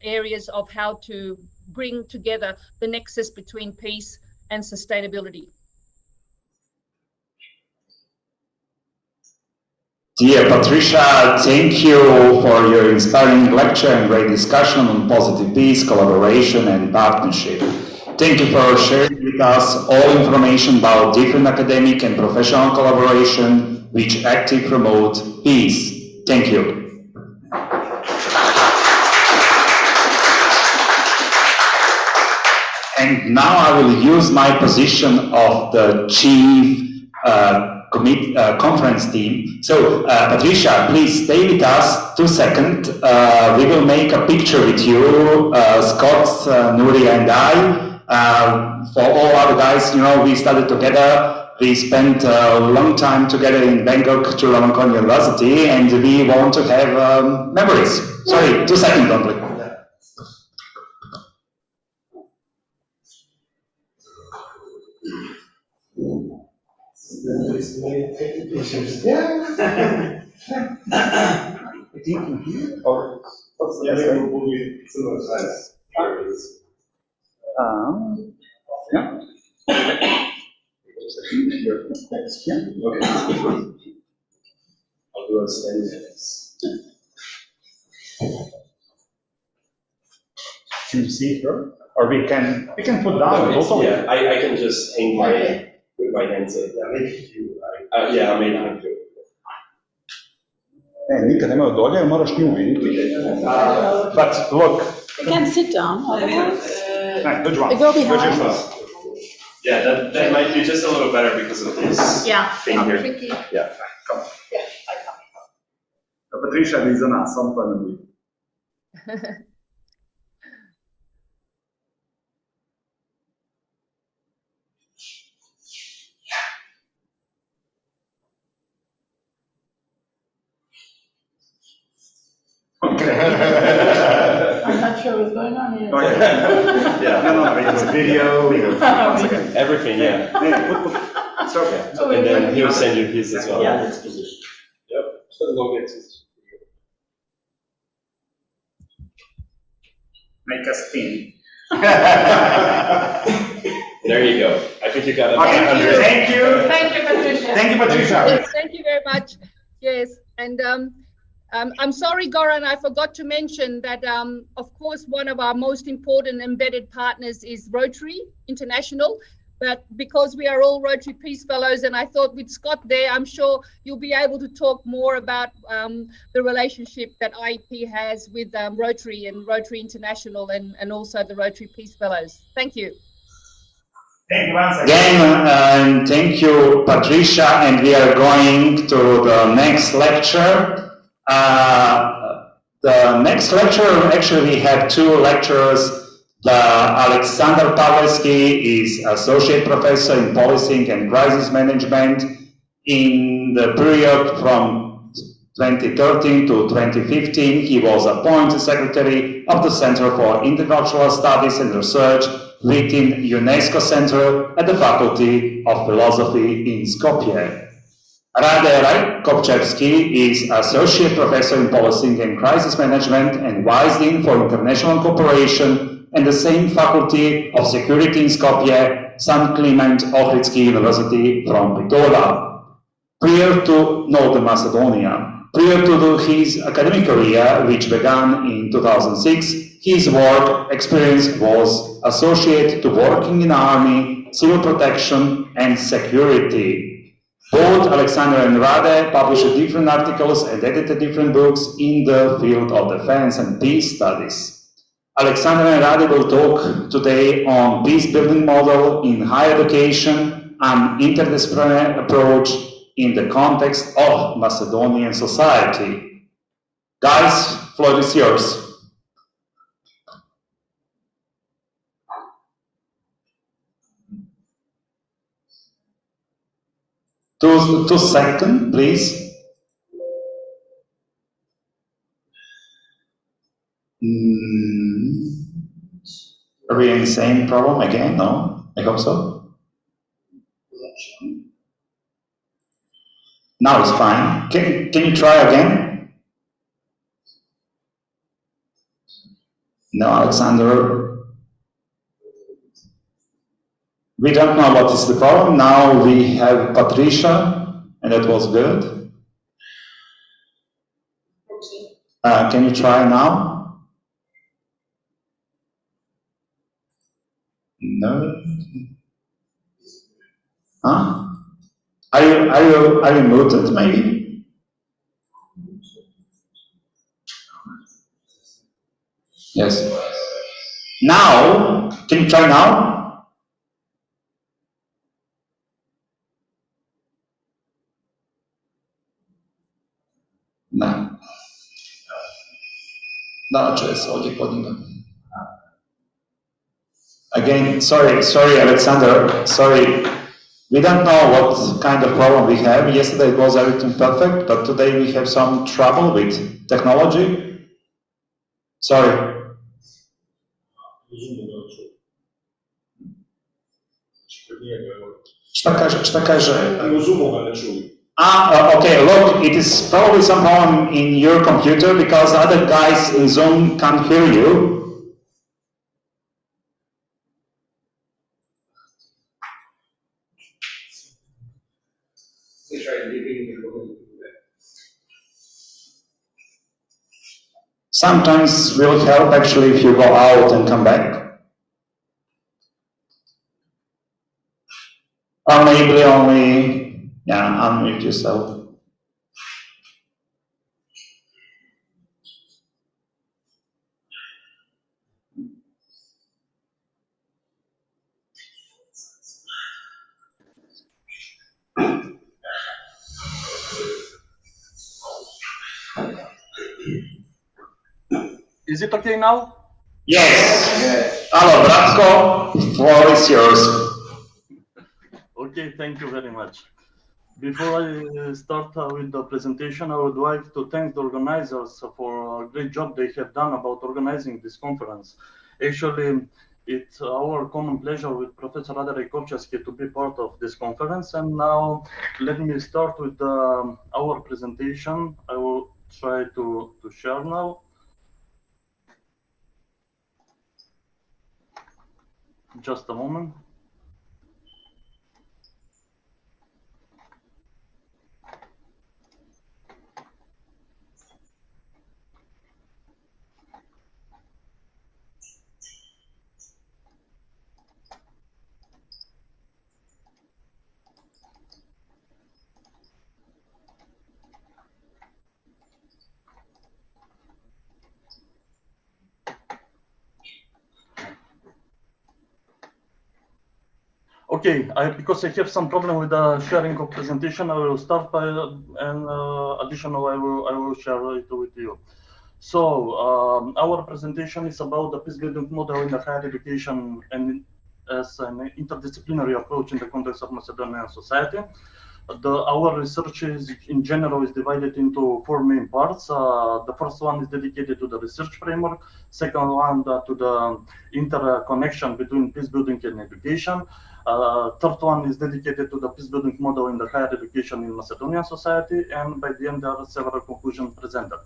areas of how to bring together the nexus between peace and sustainability. Dear Patricia, thank you for your inspiring lecture and great discussion on positive peace, collaboration and partnership. Thank you for sharing with us all information about different academic and professional collaboration which actively promote peace. Thank you. And now I will use my position of the chief conference team. So, Patricia, please stay with us 2 seconds. We will make a picture with you, Scott, Nuria, and I. For all other guys, you know, we studied together. We spent a long time together in Bangkok, Chulalongkorn University, and we want to have memories. Sorry, 2 seconds only. I'll do a standing minutes. Can you see her? Or we can put down totally. Yeah, I can just hang with my hands up. Yeah, I made it. Nikad nemaju dolje, moraš nju vidjeti. But look. You can sit down. Dođi vam. Go behind. Yeah, that might be just a little better because of this thing here. Yeah. Come. I come. Patricia je iza nas, samo to ne vidi. I'm not sure what's going on here. Yeah. No, it's a video. Everything, yeah. It's okay. And then he'll send you his as well. Yeah. This position. Yep. So we'll get to this. Make us spin. There you go. I think you got it. Okay, thank you. Thank you, Patricia. Thank you, Patricia. Yes, thank you very much. Yes, and I'm sorry, Goran, I forgot to mention that, of course, one of our most important embedded partners is Rotary International, but because we are all Rotary Peace Fellows, and I thought with Scott there, I'm sure you'll be able to talk more about the relationship that IEP has with Rotary and Rotary International and also the Rotary Peace Fellows. Thank you. Thank you once again, and thank you, Patricia, and we are going to the next lecture. The next lecture, actually we have 2 lecturers. Alexander Taversky is Associate Professor in Policing and Crisis Management. In the period from 2013 to 2015, he was appointed Secretary of the Center for Intercultural Studies and Research within UNESCO Center at the Faculty of Philosophy in Skopje. Rade Kopczewski is Associate Professor in Policing and Crisis Management and Vice Dean for International Cooperation and the same Faculty of Security in Skopje, St. Clement Ohridski University from Bitola. Prior to Northern Macedonia, prior to his academic career, which began in 2006, his work experience was associated to working in army, civil protection, and security. Both Alexander and Rade published different articles and edited different books in the field of defense and peace studies. Alexander and Rade will talk today on peace building model in higher education and interdisciplinary approach in the context of Macedonian society. Guys, floor is yours. 2 seconds, please. Are we in the same problem again? No? I hope so. Now it's fine. Can you try again? No, Alexander. We don't know what is the problem. Now we have Patricia, and that was good. Can you try now? No. Huh? Are you muted maybe? Yes. Now, can you try now? No. No, just ovdje podignuti. Again, sorry, Alexander, sorry. We don't know what kind of problem we have. Yesterday it was everything perfect, but today we have some trouble with technology. Sorry. Šta kaže? Okay, look, it is probably some problem in your computer because other guys in Zoom can't hear you. Sometimes will help actually if you go out and come back. Or maybe only, unmute yourself. Is it okay now? Yes. Hello, Bratko, floor is yours. Okay, thank you very much. Before I start with the presentation, I would like to thank the organizers for a great job they have done about organizing this conference. Actually, it's our common pleasure with Professor Rotary to be part of this conference. And now let me start with our presentation. I will try to share now. Just a moment. Okay, because I have some problem with the sharing of presentation, I will start by and additional I will share it with you. So our presentation is about the peace building model in the higher education and as an interdisciplinary approach in the context of Macedonian society. Our research is in general is divided into 4 main parts. The first one is dedicated to the research framework. Second one to the interconnection between peace building and education. Third one is dedicated to the peace building model in the higher education in Macedonian society, and by the end there are several conclusions presented.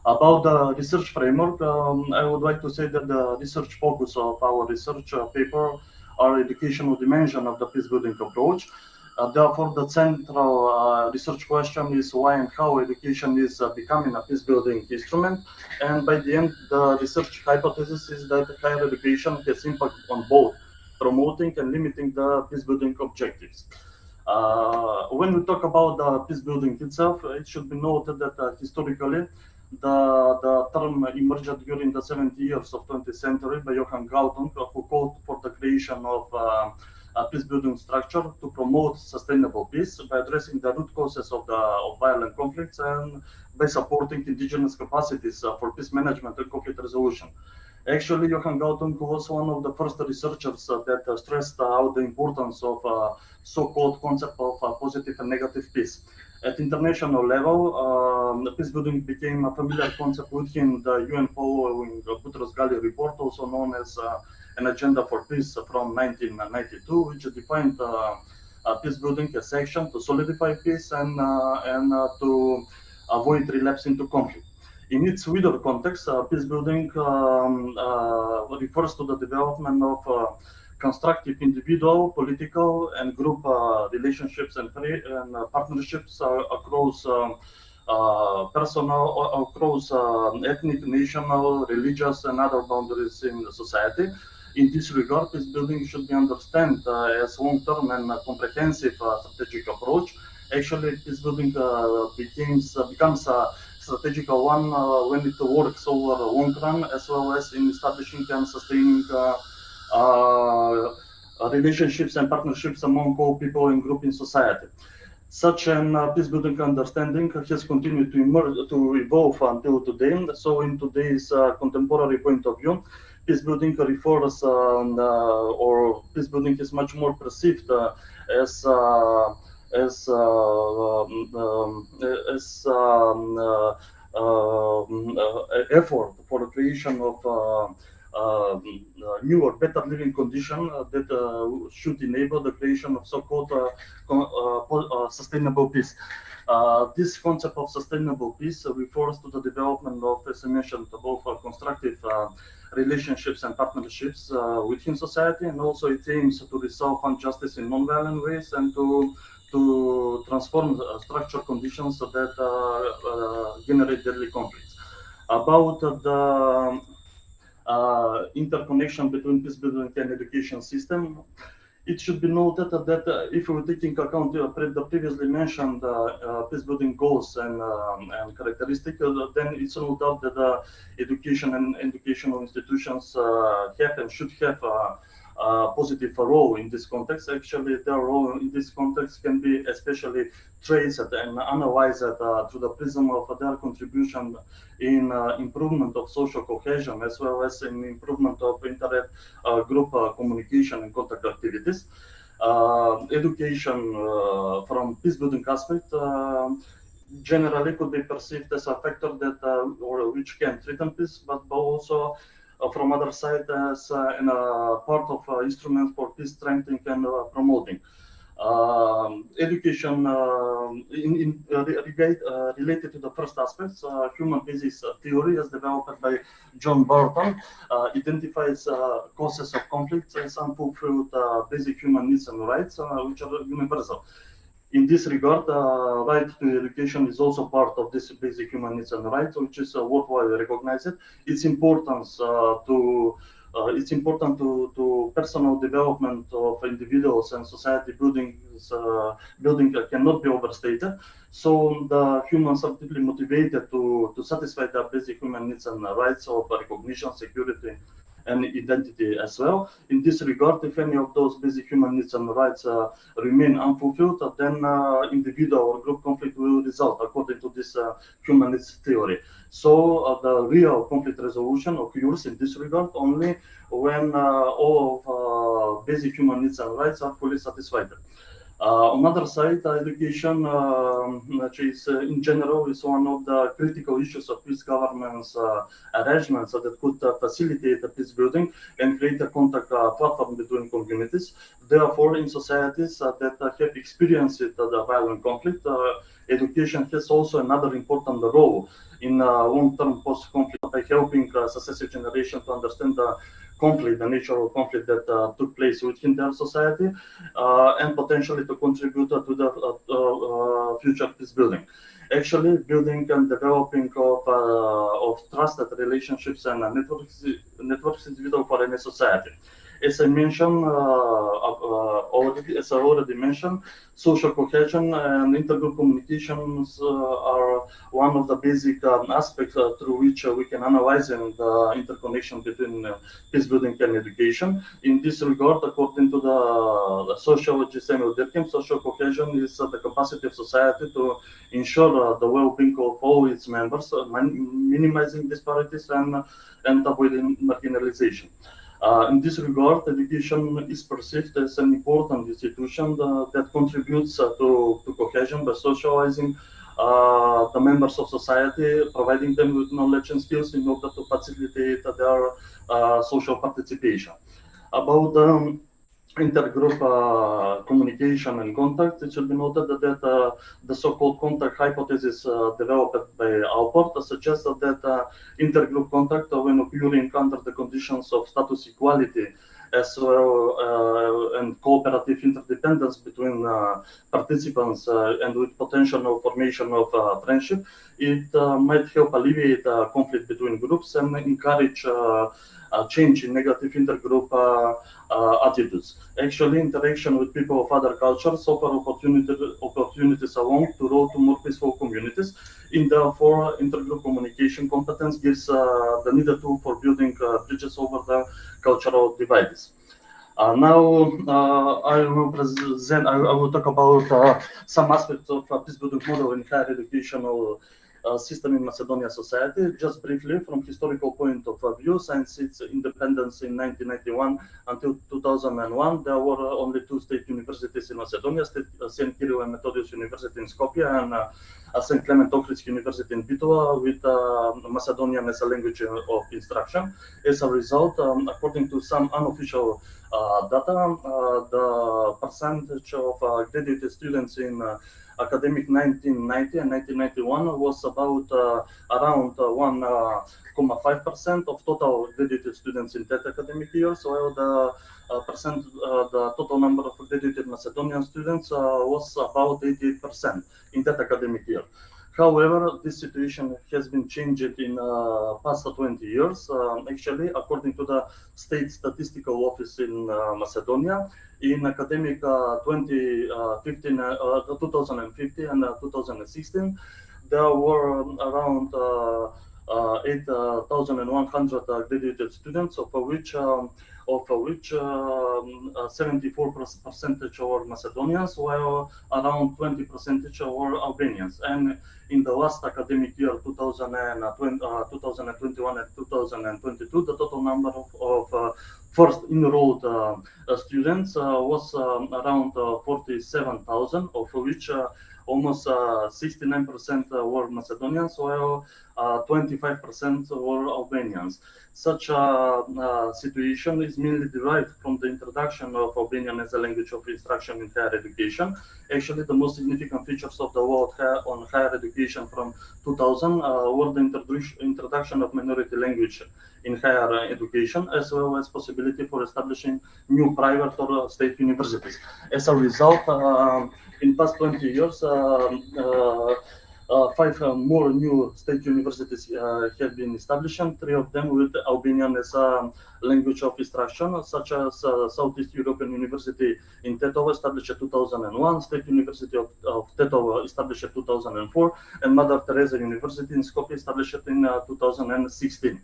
About the research framework, I would like to say that the research focus of our research paper are educational dimension of the peace building approach. Therefore, the central research question is why and how education is becoming a peace-building instrument. And by the end, the research hypothesis is that higher education has impact on both promoting and limiting the peace-building objectives. When we talk about the peace-building itself, it should be noted that historically, the term emerged during the 70 years of 20th century by Johann Galtung, who called for the creation of a peace-building structure to promote sustainable peace by addressing the root causes of violent conflicts and by supporting indigenous capacities for peace management and conflict resolution. Actually, Johann Galtung was one of the first researchers that stressed out the importance of so-called concept of positive and negative peace. At international level, peace-building became a familiar concept within the UN following Boutros-Ghali report, also known as an Agenda for Peace from 1992, which defined peace-building as action to solidify peace and to avoid relapse into conflict. In its wider context, peace-building refers to the development of constructive individual, political, and group relationships and partnerships across personal, across ethnic, national, religious, and other boundaries in the society. In this regard, peace-building should be understood as long-term and comprehensive strategic approach. Actually, peace-building becomes a strategical one when it works over a long run, as well as in establishing and sustaining relationships and partnerships among all people and groups in society. Such an peace-building understanding has continued to evolve until today. So, in today's contemporary point of view, peace-building refers, or peace-building is much more perceived as effort for the creation of new or better living condition that should enable the creation of so-called sustainable peace. This concept of sustainable peace refers to the development of, as I mentioned, both constructive relationships and partnerships within society, and also it aims to resolve injustice in non-violent ways and to transform structural conditions that generate deadly conflicts. About the interconnection between peace-building and education system, it should be noted that if we're taking account the previously mentioned peace-building goals and characteristics, then it's no doubt that education and educational institutions have and should have a positive role in this context. Actually, their role in this context can be especially traced and analyzed through the prism of their contribution in improvement of social cohesion, as well as in improvement of inter-group communication and contact activities. Education from peace-building aspect generally could be perceived as a factor that or which can threaten peace, but also from other side as in a part of instruments for peace strengthening and promoting. Education related to the first aspects, human basis theory as developed by John Barton identifies causes of conflicts as unfulfilled basic human needs and rights, which are universal. In this regard, right to education is also part of this basic human needs and rights, which is worthwhile recognized. Its importance it's important to personal development of individuals and society building cannot be overstated. So the humans are deeply motivated to satisfy their basic human needs and rights of recognition, security, and identity as well. In this regard, if any of those basic human needs and rights remain unfulfilled, then individual or group conflict will result according to this human needs theory. So the real conflict resolution occurs in this regard only when all of basic human needs and rights are fully satisfied. On the other side, education, which is in general is one of the critical issues of peace governance arrangements that could facilitate the peace building and create a contact platform between communities. Therefore, in societies that have experienced the violent conflict, education has also another important role in long-term post-conflict by helping successive generations to understand the conflict, the nature of conflict that took place within their society, and potentially to contribute to the future peace building. Actually, building and developing of trusted relationships and networks is vital for any society. As I mentioned as I already mentioned, social cohesion and intergroup communications are one of the basic aspects through which we can analyze the interconnection between peace building and education. In this regard, according to the sociologist Samuel Durkheim, social cohesion is the capacity of society to ensure the well-being of all its members, minimizing disparities and avoiding marginalization. In this regard, education is perceived as an important institution that contributes to cohesion by socializing the members of society, providing them with knowledge and skills in order to facilitate their social participation. About intergroup communication and contact, it should be noted that the so-called contact hypothesis developed by Alport suggests that intergroup contact, when occurring under the conditions of status equality, as well and cooperative interdependence between participants and with potential formation of friendship, it might help alleviate conflict between groups and encourage change in negative intergroup attitudes. Actually, interaction with people of other cultures offer opportunities along the road to more peaceful communities. And therefore, intergroup communication competence gives the needed tool for building bridges over the cultural divides. Now, I will talk about some aspects of peace building model in higher educational system in Macedonia society. Just briefly, from historical point of view, since its independence in 1991 until 2001, there were only two state universities in Macedonia, St. Kirill and Methodius University in Skopje and St. Clement Ohridski University in Bitola, with Macedonian as a language of instruction. As a result, according to some unofficial data, the percentage of graduated students in academic 1990 and 1991 was about around 1.5% of total graduated students in that academic year, while the total number of graduated Macedonian students was about 88% in that academic year. However, this situation has been changed in past 20 years. Actually, according to the State Statistical Office in Macedonia, in academic 2015 and 2016, there were around 8,100 graduated students, of which 74% were Macedonians, while around 20% were Albanians. And in the last academic year, 2021 and 2022, the total number of first enrolled students was around 47,000, of which almost 69% were Macedonians, while 25% were Albanians. Such a situation is mainly derived from the introduction of Albanian as a language of instruction in higher education. Actually, the most significant features of the law on higher education from 2000 were the introduction of minority language in higher education, as well as possibility for establishing new private or state universities. As a result, in past 20 years, 5 more new state universities have been established, 3 of them with Albanian as a language of instruction, such as Southeast European University in Tetovo, established in 2001, State University of Tetovo, established in 2004, and Mother Teresa University in Skopje, established in 2016.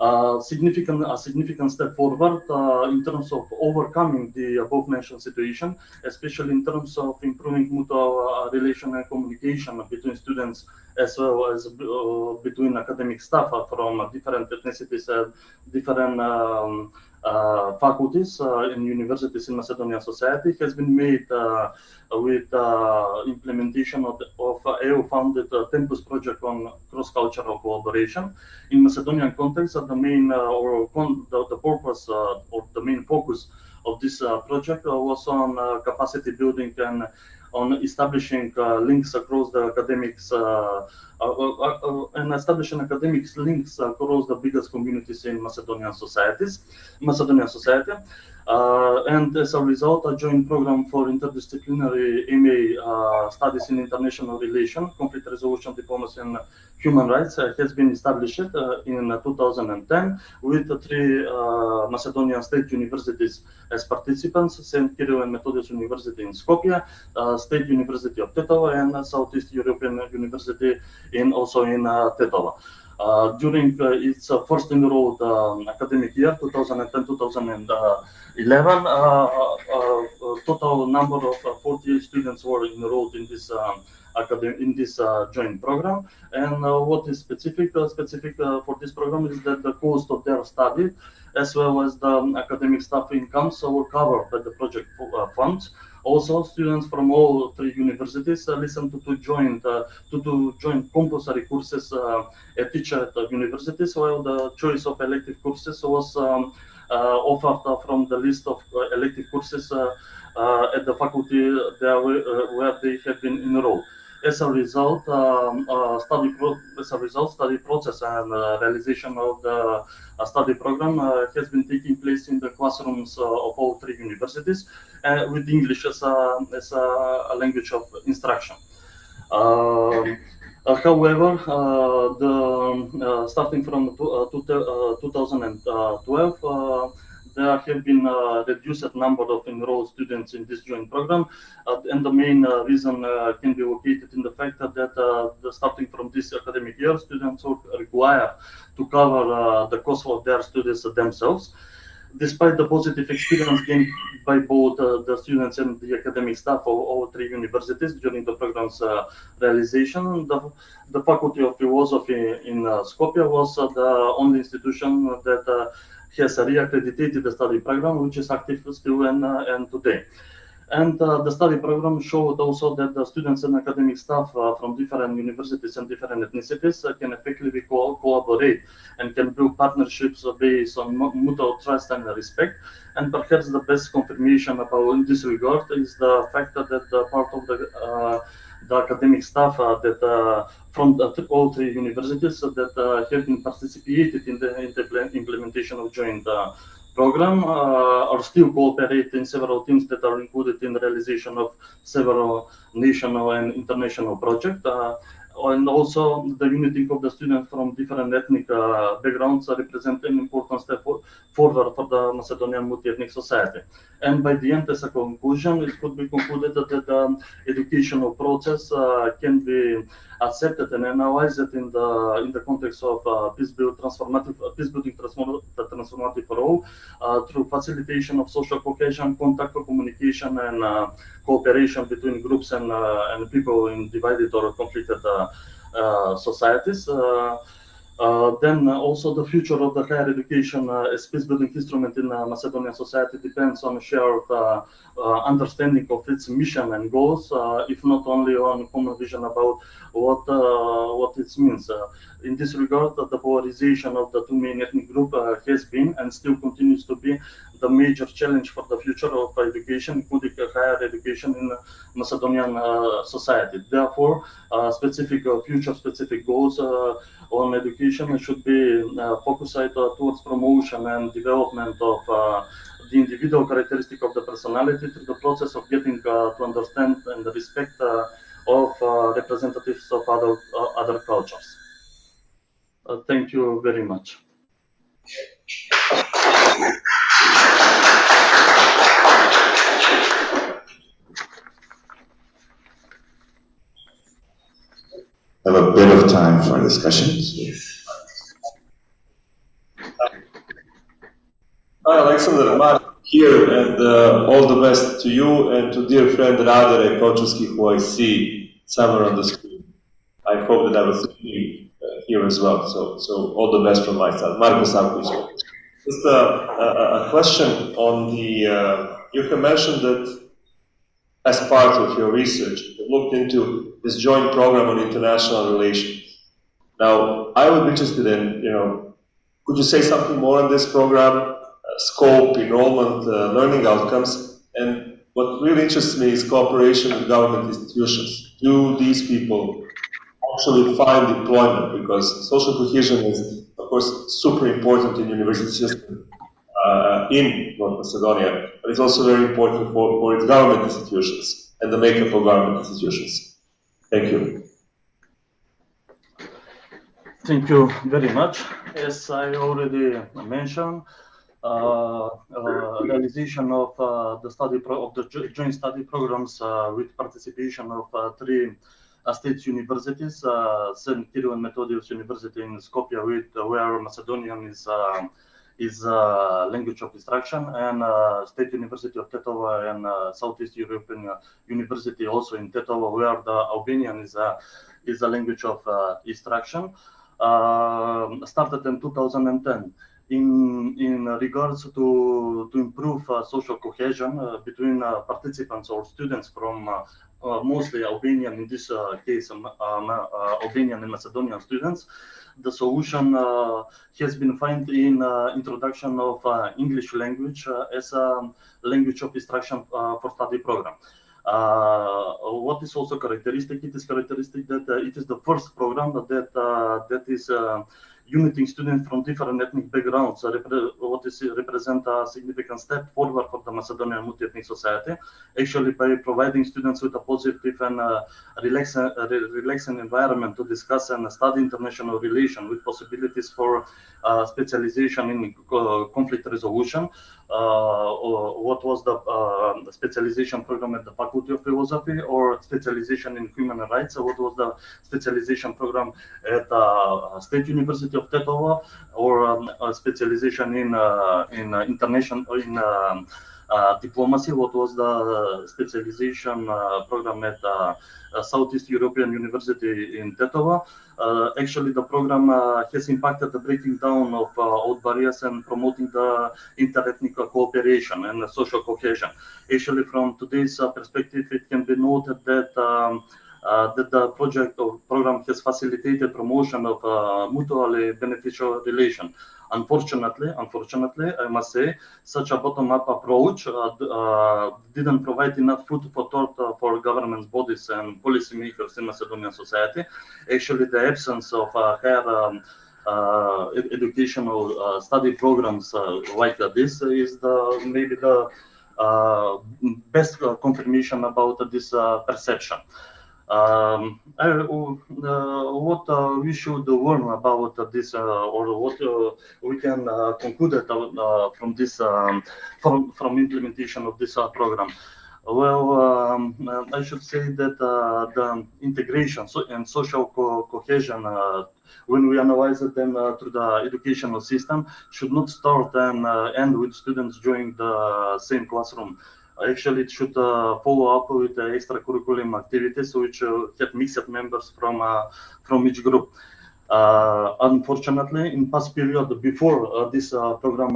A significant step forward in terms of overcoming the above-mentioned situation, especially in terms of improving mutual relation and communication between students, as well as between academic staff from different ethnicities and different faculties in universities in Macedonian society, has been made with implementation of EU-funded Tempus project on cross-cultural collaboration. In Macedonian context, the main the purpose or the main focus of this project was on capacity building and on establishing links across the academics and establishing academic links across the biggest communities in Macedonian society. And as a result, a joint program for interdisciplinary MA studies in international relations, conflict resolution, diplomacy, and human rights has been established in 2010 with 3 Macedonian state universities as participants: St. Kirill and Methodius University in Skopje, State University of Tetovo, and Southeast European University also in Tetovo. During its first enrolled academic year, 2010-2011, total number of 48 students were enrolled in this joint program. And what is specific for this program is that the cost of their study, as well as the academic staff incomes, were covered by the project funds. Also, students from all 3 universities listened to two joint compulsory courses at each at the universities, while the choice of elective courses was offered from the list of elective courses at the faculty where they have been enrolled. As a result, study process and realization of the study program has been taking place in the classrooms of all 3 universities with English as a language of instruction. However, starting from 2012, there have been reduced number of enrolled students in this joint program, and the main reason can be located in the fact that starting from this academic year, students are required to cover the cost of their studies themselves. Despite the positive experience gained by both the students and the academic staff of all 3 universities during the program's realization, the Faculty of Philosophy in Skopje was the only institution that has reaccredited the study program, which is active still and today. And the study program showed also that the students and academic staff from different universities and different ethnicities can effectively collaborate and can build partnerships based on mutual trust and respect. And perhaps the best confirmation about in this regard is the fact that the part of the academic staff from all 3 universities that have been participated in the implementation of joint program are still cooperating in several teams that are included in the realization of several national and international projects. And also the unity of the students from different ethnic backgrounds represent an important step forward for the Macedonian multi-ethnic society. And by the end, as a conclusion, it could be concluded that the educational process can be accepted and analyzed in the context of peace-building transformative role through facilitation of social cohesion, contact, communication, and cooperation between groups and people in divided or conflicted societies. Then also the future of the higher education as peace-building instrument in Macedonian society depends on shared understanding of its mission and goals, if not only on common vision about what it means. In this regard, the polarization of the 2 main ethnic groups has been and still continues to be the major challenge for the future of education, including higher education in Macedonian society. Therefore, future-specific goals on education should be focused towards promotion and development of the individual characteristic of the personality through the process of getting to understand and respect of representatives of other cultures. Thank you very much. Have a bit of time for discussions. Hi, Alexander, Mark here, and all the best to you and to dear friend Radare Kočevski, who I see somewhere on the screen. I hope that I will see you here as well. So all the best from my side. Marko Savković. Just a question on the, you have mentioned that as part of your research, you looked into this joint program on international relations. Now, I would be interested in, could you say something more on this program, scope, enrollment, learning outcomes, and what really interests me is cooperation with government institutions. Do these people actually find employment? Because social cohesion is, of course, super important in university system in North Macedonia, but it's also very important for its government institutions and the makeup of government institutions. Thank you. Thank you very much. As I already mentioned, realization of the joint study programs with participation of 3 state universities, St. Kirill and Methodius University in Skopje, where Macedonian is language of instruction, and State University of Tetova and Southeast European University also in Tetova, where the Albanian is a language of instruction, started in 2010. In regards to improve social cohesion between participants or students from mostly Albanian, in this case Albanian and Macedonian students, the solution has been found in introduction of English language as a language of instruction for study program. What is also characteristic? It is characteristic that it is the first program that is uniting students from different ethnic backgrounds, what is represent a significant step forward for the Macedonian multi-ethnic society, actually by providing students with a positive and relaxing environment to discuss and study international relations with possibilities for specialization in conflict resolution. What was the specialization program at the Faculty of Philosophy, or specialization in human rights? What was the specialization program at State University of Tetova, or a specialization in international diplomacy? What was the specialization program at Southeast European University in Tetova? Actually, the program has impacted the breaking down of old barriers and promoting the interethnic cooperation and social cohesion. Actually, from today's perspective, it can be noted that that the project or program has facilitated promotion of mutually beneficial relation. Unfortunately, I must say, such a bottom-up approach didn't provide enough food for thought for government bodies and policymakers in Macedonian society. Actually, the absence of higher educational study programs like this is maybe the best confirmation about this perception. What we should learn about this, or what we can conclude from this, from implementation of this program. Well, I should say that the integration and social cohesion, when we analyze them through the educational system, should not start and end with students joining the same classroom. Actually, it should follow up with extracurricular activities which have mixed members from each group. Unfortunately, in past period before this program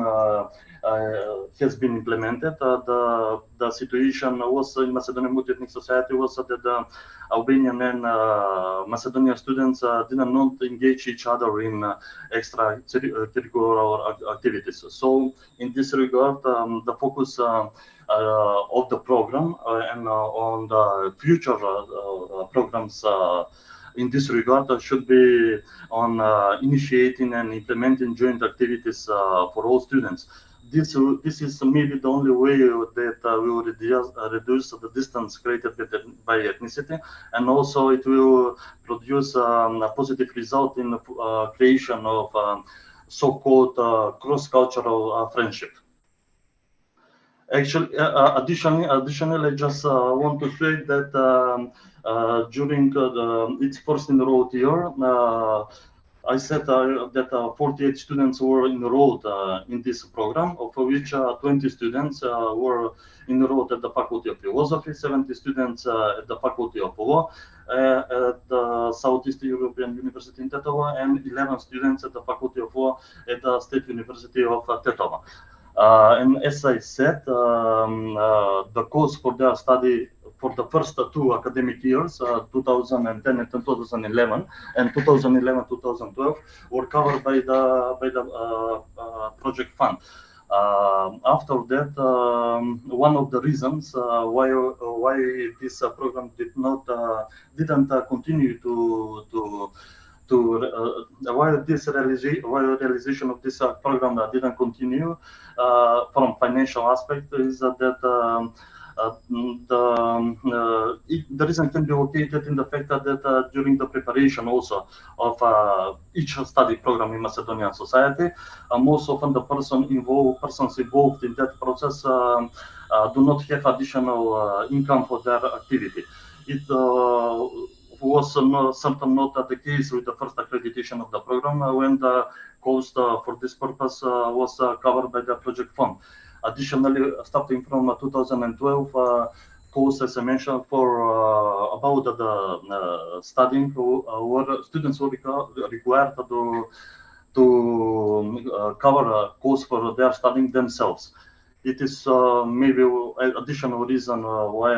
has been implemented, the situation was in Macedonian multi-ethnic society was that the Albanian and Macedonian students did not engage each other in extracurricular activities. So, in this regard, the focus of the program and on the future programs in this regard should be on initiating and implementing joint activities for all students. This is maybe the only way that will reduce the distance created by ethnicity, and also it will produce a positive result in the creation of so-called cross-cultural friendship. Actually, additionally, I just want to say that during its first enrolled year, I said that 48 students were enrolled in this program, of which 20 students were enrolled at the Faculty of Philosophy, 70 students at the Faculty of Law at the Southeast European University in Tetova, and 11 students at the Faculty of Law at the State University of Tetova. And as I said, the course for their study for the first 2 academic years, 2010 and 2011, and 2011-2012, were covered by the project fund. After that, one of the reasons why this program didn't continue why realization of this program didn't continue from financial aspect is that the reason can be located in the fact that during the preparation also of each study program in Macedonian society, most often the persons involved in that process do not have additional income for their activity. It was certainly not the case with the first accreditation of the program when the cost for this purpose was covered by the project fund. Additionally, starting from 2012, costs, as I mentioned, for about the studying, where students were required to cover costs for their studying themselves. It is maybe an additional reason why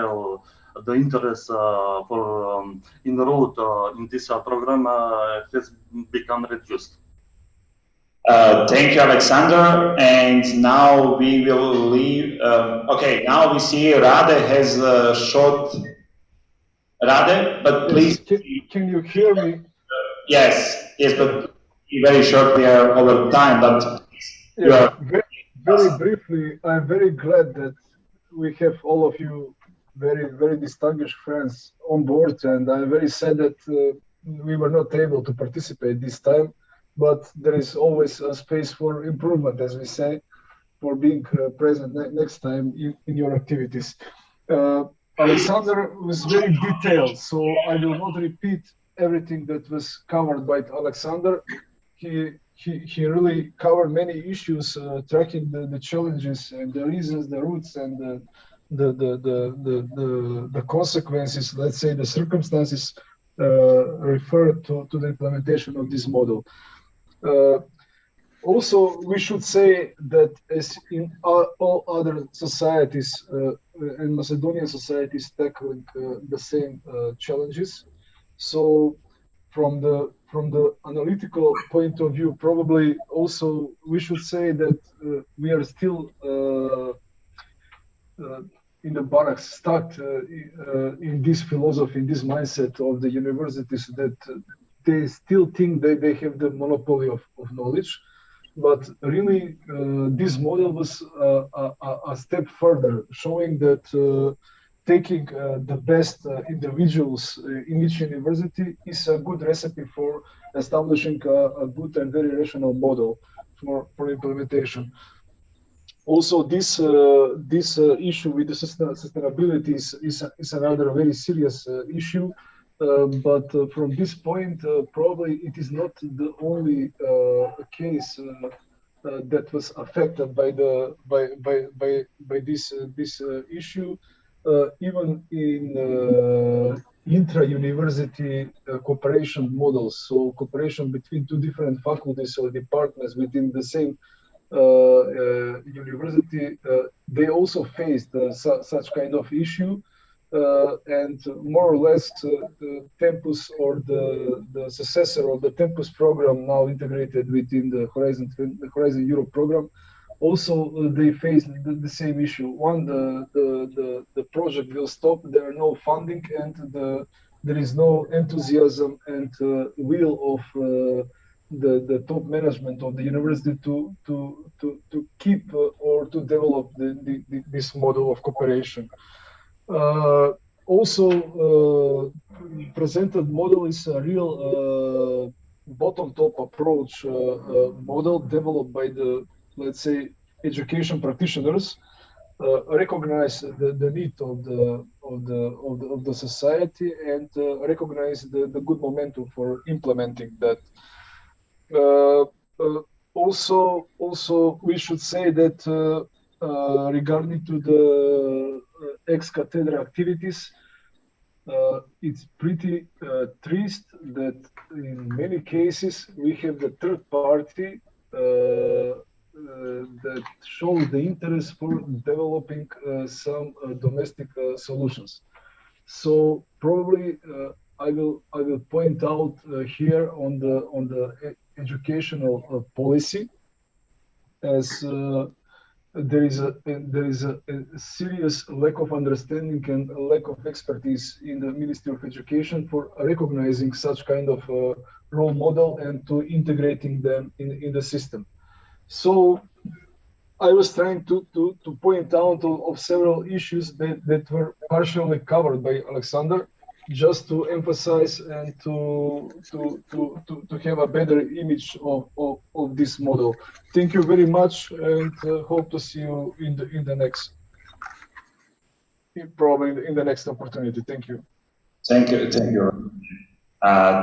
the interest for enrolled in this program has become reduced. Thank you, Alexander. And now we will leave. Okay, now we see Rade has a short. Rade, but please. Can you hear me? Yes, but very short. We are over time, but yeah, very briefly, I'm very glad that we have all of you very distinguished friends on board, and I'm very sad that we were not able to participate this time. But there is always a space for improvement, as we say, for being present next time in your activities. Alexander was very detailed, so I will not repeat everything that was covered by Alexander. He really covered many issues, tracking the challenges and the reasons, the roots, and the consequences. Let's say the circumstances referred to the implementation of this model. Also, we should say that as in all other societies, and Macedonian societies tackling the same challenges. So, from the analytical point of view, probably also we should say that we are still in the barracks, stuck in this philosophy, in this mindset of the universities that they still think that they have the monopoly of knowledge, but really this model was a step further, showing that taking the best individuals in each university is a good recipe for establishing a good and very rational model for implementation. Also, this issue with the sustainability is another very serious issue. But from this point, probably it is not the only case that was affected by this issue. Even in intra-university cooperation models, so cooperation between two different faculties or departments within the same university, they also faced such kind of issue. And more or less the Tempus or the successor of the Tempus program, now integrated within the Horizon Europe program, also they face the same issue. One, the project will stop, there are no funding, and there is no enthusiasm and will of the top management of the university to keep or to develop this model of cooperation. Also, presented model is a real bottom-top approach model developed by the, let's say, education practitioners, recognize the need of the society and recognize the good momentum for implementing that. Also, we should say that regarding to the ex-cathedra activities, it's pretty triste that in many cases we have the third party that shows the interest for developing some domestic solutions. So probably I will point out here on the educational policy as there is a serious lack of understanding and a lack of expertise in the Ministry of Education for recognizing such kind of role model and to integrating them in the system. So I was trying to point out of several issues that were partially covered by Alexander, just to emphasize and to have a better image of this model. Thank you very much, and hope to see you in the next, probably in the next opportunity. Thank you. Thank you.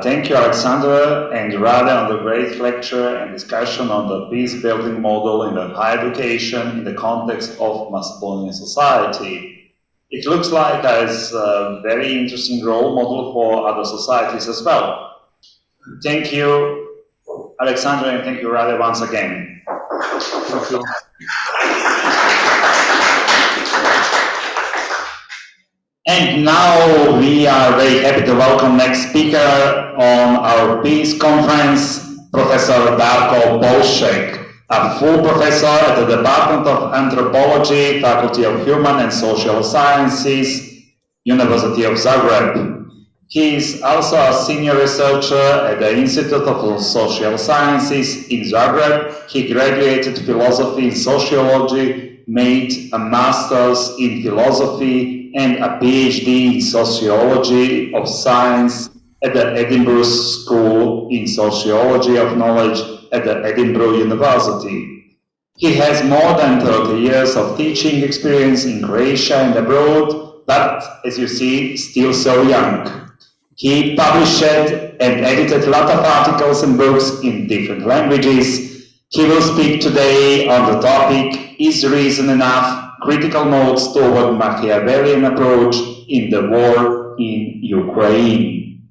Thank you, Alexander and Rade, on the great lecture and discussion on the peace-building model in the higher education in the context of Macedonian society. It looks like as a very interesting role model for other societies as well. Thank you, Alexander, and thank you, Rade, once again. Thank you. And now we are very happy to welcome next speaker on our peace conference, Professor Barco Balshek, a full professor at the Department of Anthropology, Faculty of Human and Social Sciences, University of Zagreb. He is also a senior researcher at the Institute of Social Sciences in Zagreb. He graduated philosophy in sociology, made a master's in philosophy and a PhD in sociology of science at the Edinburgh School in Sociology of Knowledge at the Edinburgh University. He has more than 30 years of teaching experience in Croatia and abroad, but as you see, still so young. He published and edited a lot of articles and books in different languages. He will speak today on the topic, Is Reason Enough? Critical notes toward Machiavellian approach in the war in Ukraine.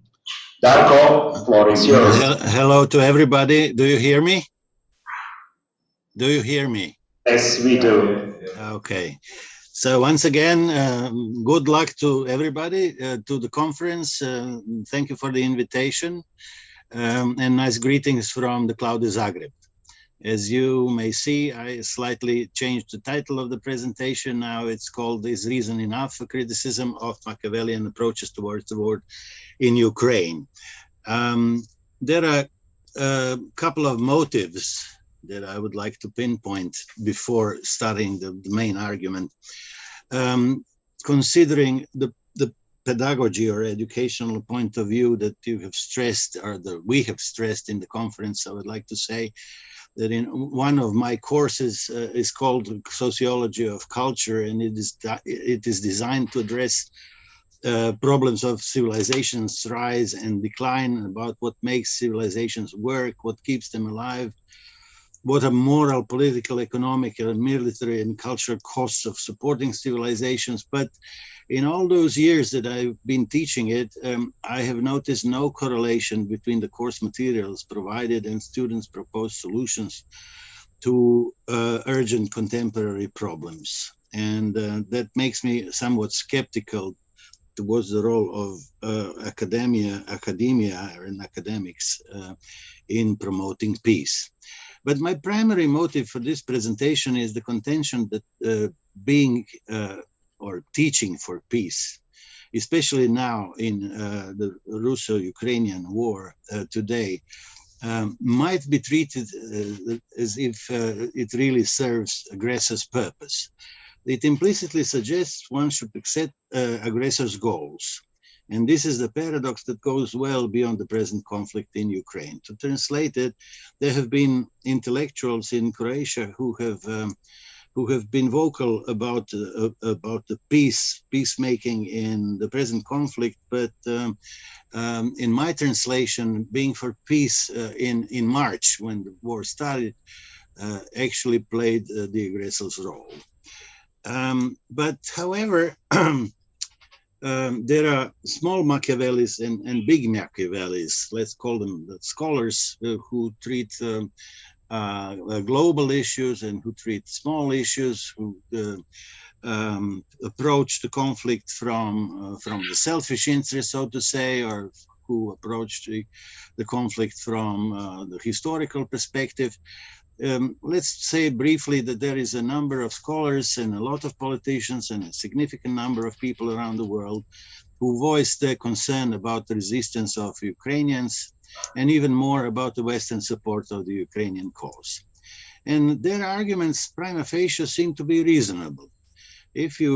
Darko, floor is yours. Hello to everybody. Do you hear me? Do you hear me? Yes, we do. Okay. So once again, good luck to everybody to the conference. Thank you for the invitation, and nice greetings from the cloudy Zagreb. As you may see, I slightly changed the title of the presentation. Now it's called Is Reason Enough? A Criticism of Machiavellian Approaches Towards the War in Ukraine. There are a couple of motives that I would like to pinpoint before starting the main argument. Considering the pedagogy or educational point of view that you have stressed, or that we have stressed in the conference, I would like to say that in one of my courses is called Sociology of Culture, and it is designed to address problems of civilization's rise and decline, about what makes civilizations work, what keeps them alive, what are moral, political, economic, and military and cultural costs of supporting civilizations. But in all those years that I've been teaching it, I have noticed no correlation between the course materials provided and students' proposed solutions to urgent contemporary problems. And that makes me somewhat skeptical towards the role of academia and academics in promoting peace. But my primary motive for this presentation is the contention that being or teaching for peace, especially now in the Russo-Ukrainian war today, might be treated as if it really serves aggressor's purpose. It implicitly suggests one should accept aggressor's goals. And this is the paradox that goes well beyond the present conflict in Ukraine. To translate it, there have been intellectuals in Croatia who have been vocal about the peacemaking in the present conflict, but in my translation, being for peace in March, when the war started, actually played the aggressor's role. But however, there are small Machiavellis and big Machiavellis, let's call them the scholars, who treat global issues and who treat small issues, who approach the conflict from the selfish interest, so to say, or who approached the conflict from the historical perspective. Let's say briefly that there is a number of scholars and a lot of politicians and a significant number of people around the world who voiced their concern about the resistance of Ukrainians and even more about the Western support of the Ukrainian cause. And their arguments prima facie seem to be reasonable. If you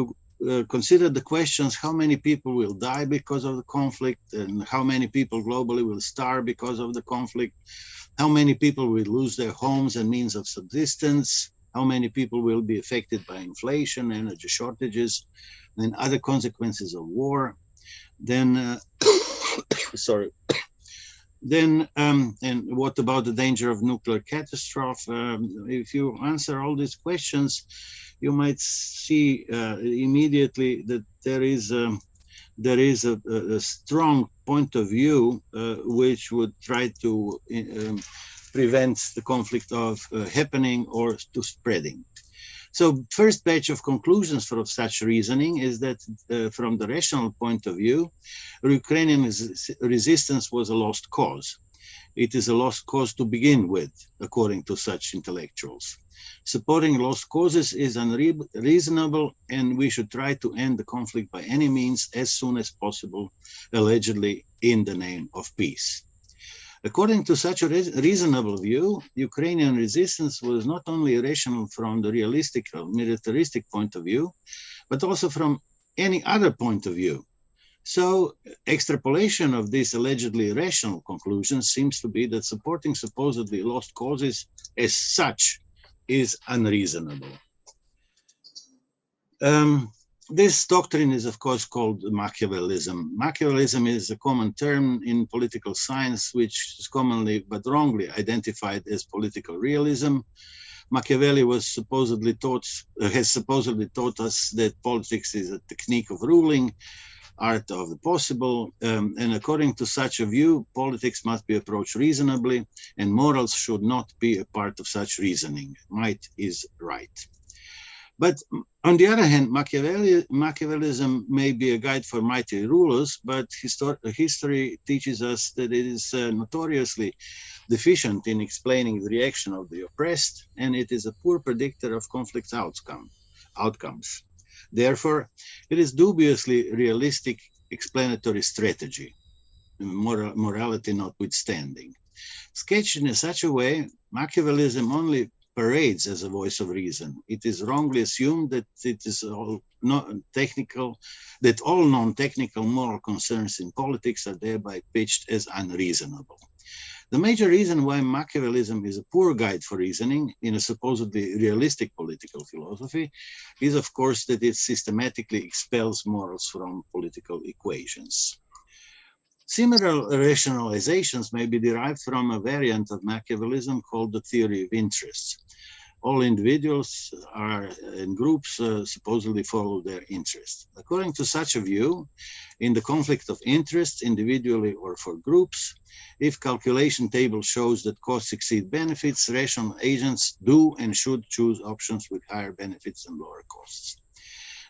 consider the questions, how many people will die because of the conflict, and how many people globally will starve because of the conflict, how many people will lose their homes and means of subsistence, how many people will be affected by inflation, energy shortages, and other consequences of war, then, and what about the danger of nuclear catastrophe? If you answer all these questions, you might see immediately that there is a strong point of view which would try to prevent the conflict of happening or to spreading. So first batch of conclusions from such reasoning is that from the rational point of view, Ukrainian resistance was a lost cause. It is a lost cause to begin with, according to such intellectuals. Supporting lost causes is unreasonable, and we should try to end the conflict by any means as soon as possible, allegedly in the name of peace. According to such a reasonable view, Ukrainian resistance was not only rational from the realistic or militaristic point of view, but also from any other point of view. So extrapolation of this allegedly rational conclusion seems to be that supporting supposedly lost causes as such is unreasonable. This doctrine is, of course, called Machiavellism. Machiavellism is a common term in political science, which is commonly but wrongly identified as political realism. Machiavelli has supposedly taught us that politics is a technique of ruling, art of the possible, and according to such a view, politics must be approached reasonably, and morals should not be a part of such reasoning. Might is right. But on the other hand, Machiavellism may be a guide for mighty rulers, but history teaches us that it is notoriously deficient in explaining the reaction of the oppressed, and it is a poor predictor of conflict outcomes. Therefore, it is dubiously realistic explanatory strategy, morality notwithstanding. Sketched in such a way, Machiavellism only parades as a voice of reason. It is wrongly assumed that it is all non-technical, that all non-technical moral concerns in politics are thereby pitched as unreasonable. The major reason why Machiavellism is a poor guide for reasoning in a supposedly realistic political philosophy is, of course, that it systematically expels morals from political equations. Similar rationalizations may be derived from a variant of Machiavellism called the theory of interests. All individuals and groups supposedly follow their interests. According to such a view, in the conflict of interests, individually or for groups, if calculation table shows that costs exceed benefits, rational agents do and should choose options with higher benefits and lower costs.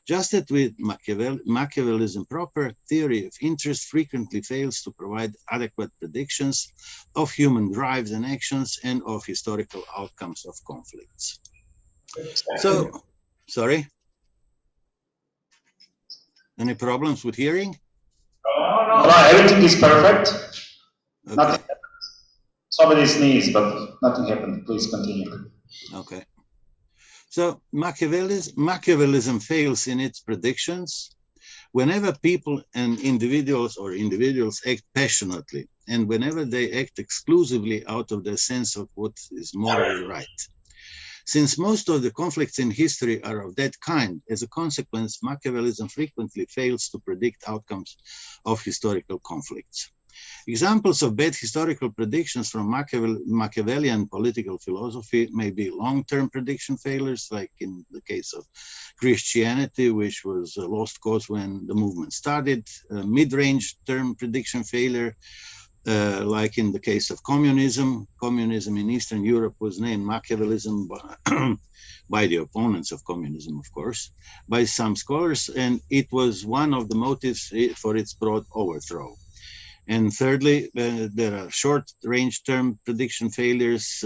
Just as with Machiavellism proper, theory of interest frequently fails to provide adequate predictions of human drives and actions and of historical outcomes of conflicts. So, sorry? Any problems with hearing? No, everything is perfect. Okay. Nothing happened. Somebody sneezed, but nothing happened. Please continue. Okay. So Machiavellism fails in its predictions whenever people and individuals act passionately, and whenever they act exclusively out of their sense of what is morally right. Since most of the conflicts in history are of that kind, as a consequence, Machiavellism frequently fails to predict outcomes of historical conflicts. Examples of bad historical predictions from Machiavellian political philosophy may be long-term prediction failures, like in the case of Christianity, which was a lost cause when the movement started, mid-range term prediction failure, like in the case of communism. Communism in Eastern Europe was named Machiavellism by the opponents of communism, of course, by some scholars, and it was one of the motives for its broad overthrow. And thirdly, there are short-range term prediction failures,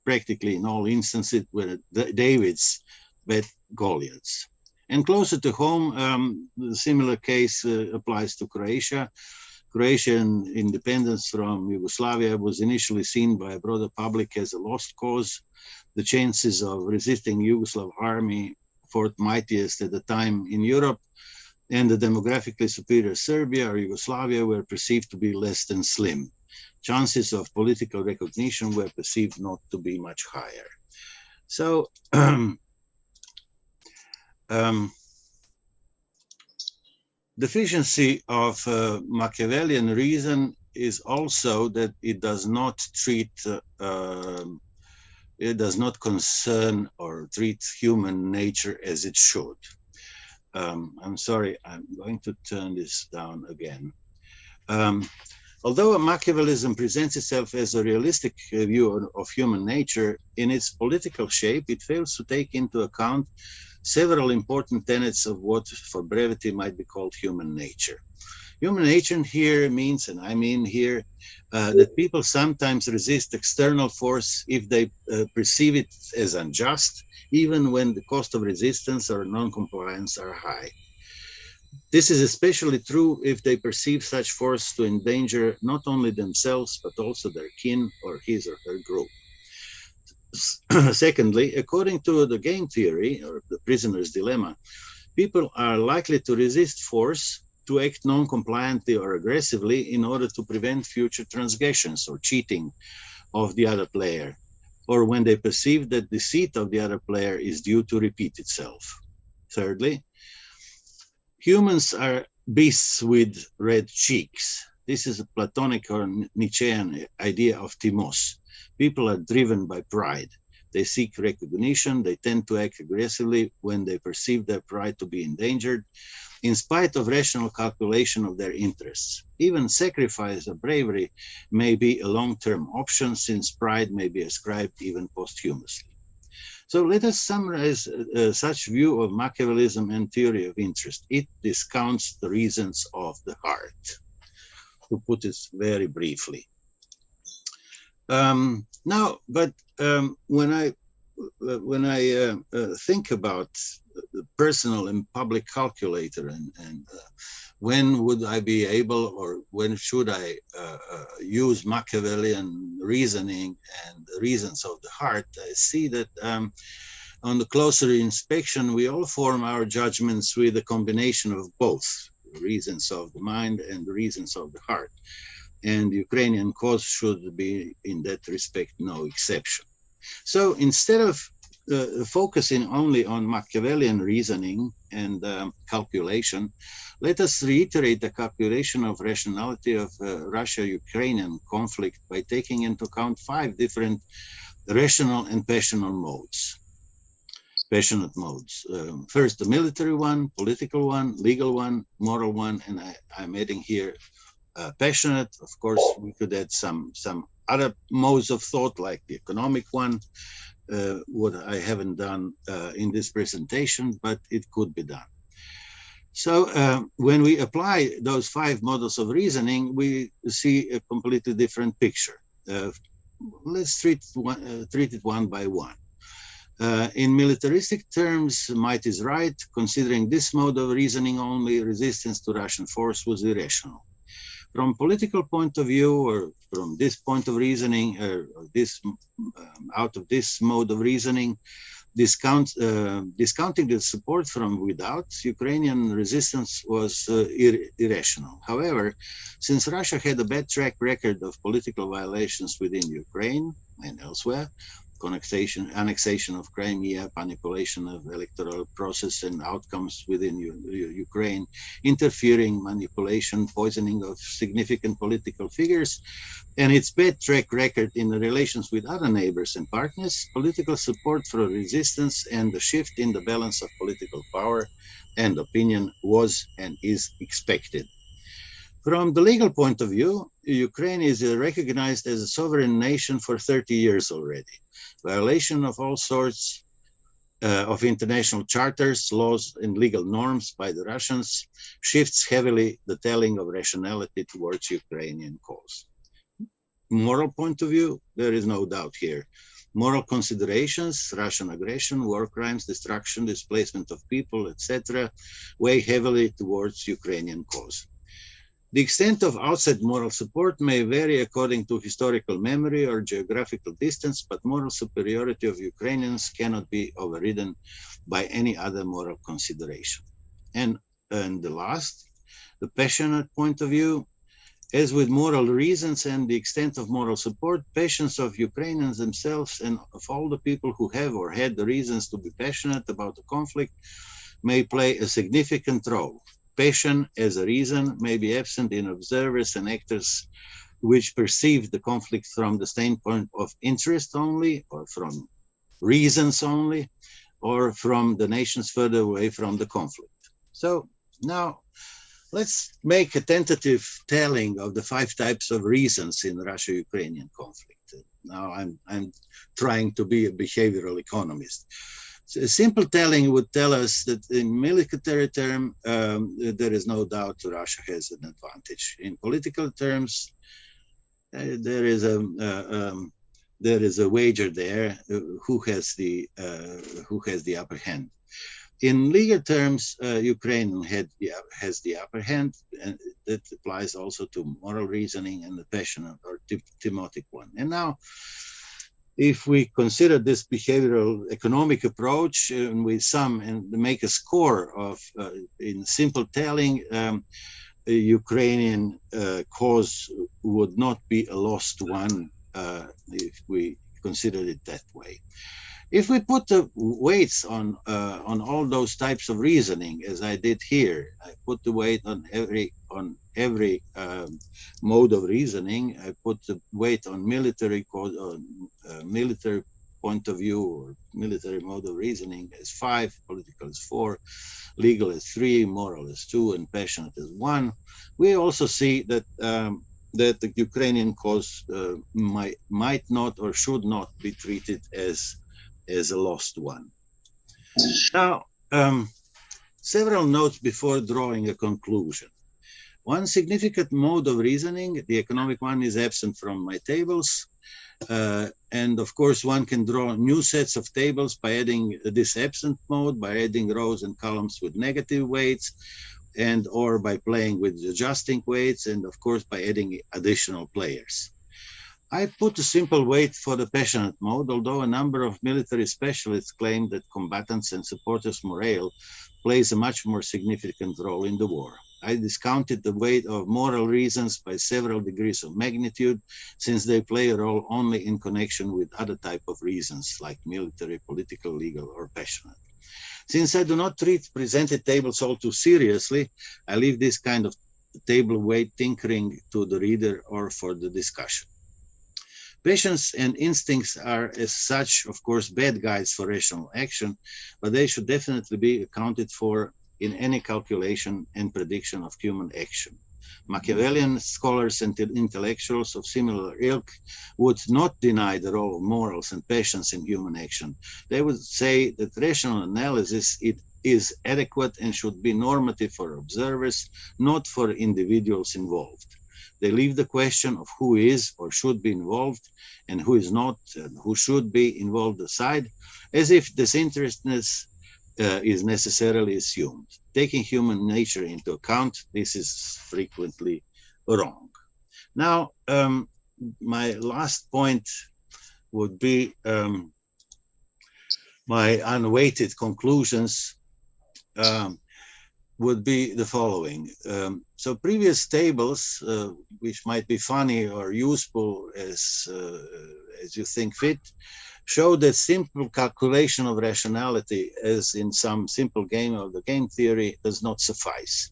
practically in all instances where Davids bet Goliaths. And closer to home, the similar case applies to Croatia. Croatian independence from Yugoslavia was initially seen by a broader public as a lost cause. The chances of resisting Yugoslav army, fourth mightiest at the time in Europe, and the demographically superior Serbia or Yugoslavia were perceived to be less than slim. Chances of political recognition were perceived not to be much higher. So, deficiency of Machiavellian reason is also that it does not treat, it does not concern or treat human nature as it should. I'm sorry, I'm going to turn this down again. Although Machiavellism presents itself as a realistic view of human nature, in its political shape, it fails to take into account several important tenets of what, for brevity, might be called human nature. Human nature here means, and I mean here, that people sometimes resist external force if they perceive it as unjust, even when the cost of resistance or non-compliance are high. This is especially true if they perceive such force to endanger not only themselves, but also their kin or his or her group. Secondly, according to the game theory, or the prisoner's dilemma, people are likely to resist force, to act non-compliantly or aggressively in order to prevent future transgressions or cheating of the other player, or when they perceive that deceit of the other player is due to repeat itself. Thirdly, humans are beasts with red cheeks. This is a Platonic or Nietzschean idea of timos. People are driven by pride. They seek recognition. They tend to act aggressively when they perceive their pride to be endangered, in spite of rational calculation of their interests. Even sacrifice or bravery may be a long-term option, since pride may be ascribed even posthumously. So let us summarize such view of Machiavellism and theory of interest. It discounts the reasons of the heart, to put it very briefly. When I think about the personal and public calculator and when would I be able, or when should I use Machiavellian reasoning and the reasons of the heart, I see that on the closer inspection, we all form our judgments with a combination of both, the reasons of the mind and the reasons of the heart. And the Ukrainian cause should be, in that respect, no exception. So instead of focusing only on Machiavellian reasoning and calculation, let us reiterate the calculation of rationality of Russia-Ukrainian conflict by taking into account 5 different rational and passionate modes. First, the military one, political one, legal one, moral one, and I'm adding here passionate. Of course, we could add some other modes of thought, like the economic one, what I haven't done in this presentation, but it could be done. So when we apply those 5 models of reasoning, we see a completely different picture. Let's treat it one by one. In militaristic terms, might is right. Considering this mode of reasoning only, resistance to Russian force was irrational. From political point of view, or from this point of reasoning, or out of this mode of reasoning, discounting the support from without, Ukrainian resistance was irrational. However, since Russia had a bad track record of political violations within Ukraine and elsewhere, annexation of Crimea, manipulation of electoral process and outcomes within Ukraine, interfering, manipulation, poisoning of significant political figures, and its bad track record in the relations with other neighbors and partners, political support for resistance and the shift in the balance of political power and opinion was and is expected. From the legal point of view, Ukraine is recognized as a sovereign nation for 30 years already. Violation of all sorts of international charters, laws, and legal norms by the Russians shifts heavily the telling of rationality towards Ukrainian cause. Moral point of view, there is no doubt here. Moral considerations, Russian aggression, war crimes, destruction, displacement of people, etc., weigh heavily towards Ukrainian cause. The extent of outside moral support may vary according to historical memory or geographical distance, but moral superiority of Ukrainians cannot be overridden by any other moral consideration. And the last, the passionate point of view, as with moral reasons and the extent of moral support, passions of Ukrainians themselves and of all the people who have or had the reasons to be passionate about the conflict may play a significant role. Passion as a reason may be absent in observers and actors which perceive the conflict from the standpoint of interest only, or from reasons only, or from the nations further away from the conflict. So now let's make a tentative telling of the 5 types of reasons in the Russia-Ukrainian conflict. Now I'm trying to be a behavioral economist. So a simple telling would tell us that in military terms, there is no doubt Russia has an advantage. In political terms, there is a wager there who has the upper hand. In legal terms, Ukraine has the upper hand, and that applies also to moral reasoning and the passionate or thematic one. And now, if we consider this behavioral economic approach and we sum and make a score of, in simple telling, Ukrainian cause would not be a lost one if we consider it that way. If we put the weights on all those types of reasoning, as I did here, I put the weight on every mode of reasoning. I put the weight on military military point of view or military mode of reasoning as 5, political as 4, legal as 3, moral as 2, and passionate as 1. We also see that that the Ukrainian cause might not or should not be treated as a lost one. Now, several notes before drawing a conclusion. One significant mode of reasoning, the economic one, is absent from my tables. And of course, one can draw new sets of tables by adding this absent mode, by adding rows and columns with negative weights, and or by playing with adjusting weights, and of course, by adding additional players. I put a simple weight for the passionate mode, although a number of military specialists claim that combatants' and supporters' morale plays a much more significant role in the war. I discounted the weight of moral reasons by several degrees of magnitude, since they play a role only in connection with other type of reasons, like military, political, legal, or passionate. Since I do not treat presented tables all too seriously, I leave this kind of table weight tinkering to the reader or for the discussion. Passions and instincts are as such, of course, bad guides for rational action, but they should definitely be accounted for in any calculation and prediction of human action. Machiavellian scholars and intellectuals of similar ilk would not deny the role of morals and passions in human action. They would say that rational analysis is adequate and should be normative for observers, not for individuals involved. They leave the question of who is or should be involved and who is not and who should be involved aside, as if disinterestedness is necessarily assumed. Taking human nature into account, this is frequently wrong. Now, my last point would be my unweighted conclusions would be the following. So previous tables, which might be funny or useful as you think fit, show that simple calculation of rationality, as in some simple game of the game theory, does not suffice.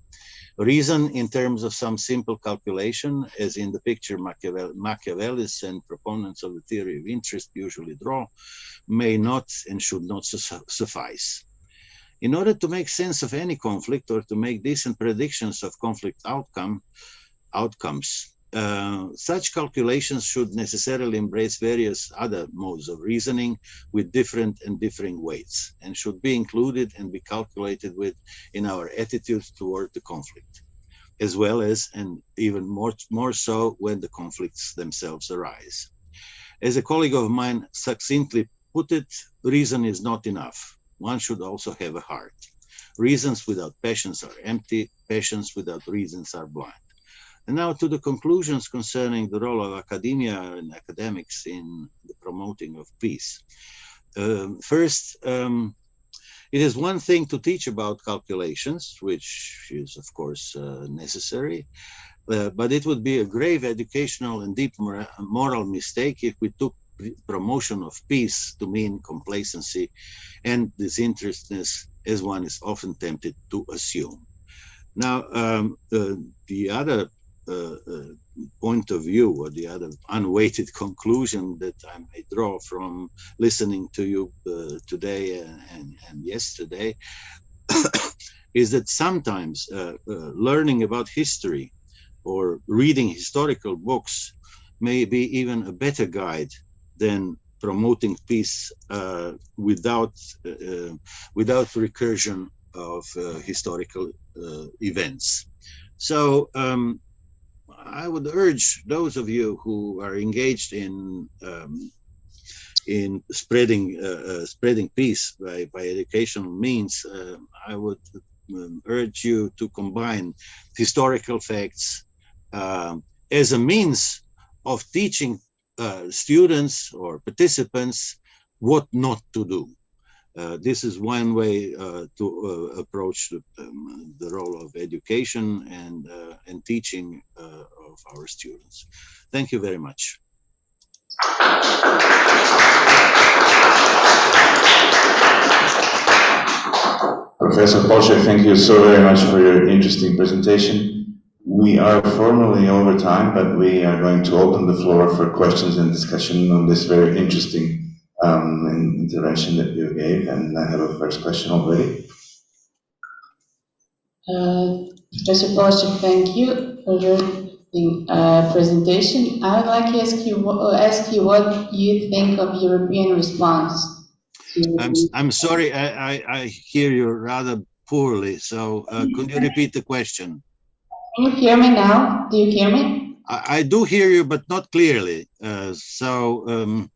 Reason in terms of some simple calculation, as in the picture Machiavellists and proponents of the theory of interest usually draw, may not and should not suffice. In order to make sense of any conflict or to make decent predictions of conflict outcomes, such calculations should necessarily embrace various other modes of reasoning with different and differing weights, and should be included and be calculated with in our attitudes toward the conflict, as well as, and even more so, when the conflicts themselves arise. As a colleague of mine succinctly put it, reason is not enough. One should also have a heart. Reasons without passions are empty, passions without reasons are blind. And now to the conclusions concerning the role of academia and academics in the promoting of peace. First, it is one thing to teach about calculations, which is of course necessary, but it would be a grave educational and deep moral mistake if we took promotion of peace to mean complacency and disinterestedness, as one is often tempted to assume. Now, the other point of view, or the other unweighted conclusion that I may draw from listening to you today and yesterday is that sometimes learning about history or reading historical books may be even a better guide than promoting peace without recursion of historical events. So I would urge those of you who are engaged in spreading peace by educational means, I would urge you to combine historical facts as a means of teaching students or participants what not to do. This is one way to approach the role of education and teaching of our students. Thank you very much. Professor Balshek, thank you so very much for your interesting presentation. We are formally over time, but we are going to open the floor for questions and discussion on this very interesting intervention that you gave, and I have a first question already. Professor Balshek, thank you for your presentation. I would like to ask you what you think of European response. I'm sorry, I hear you rather poorly, so could you repeat the question? Can you hear me now? Do you hear me? I do hear you, but not clearly. I will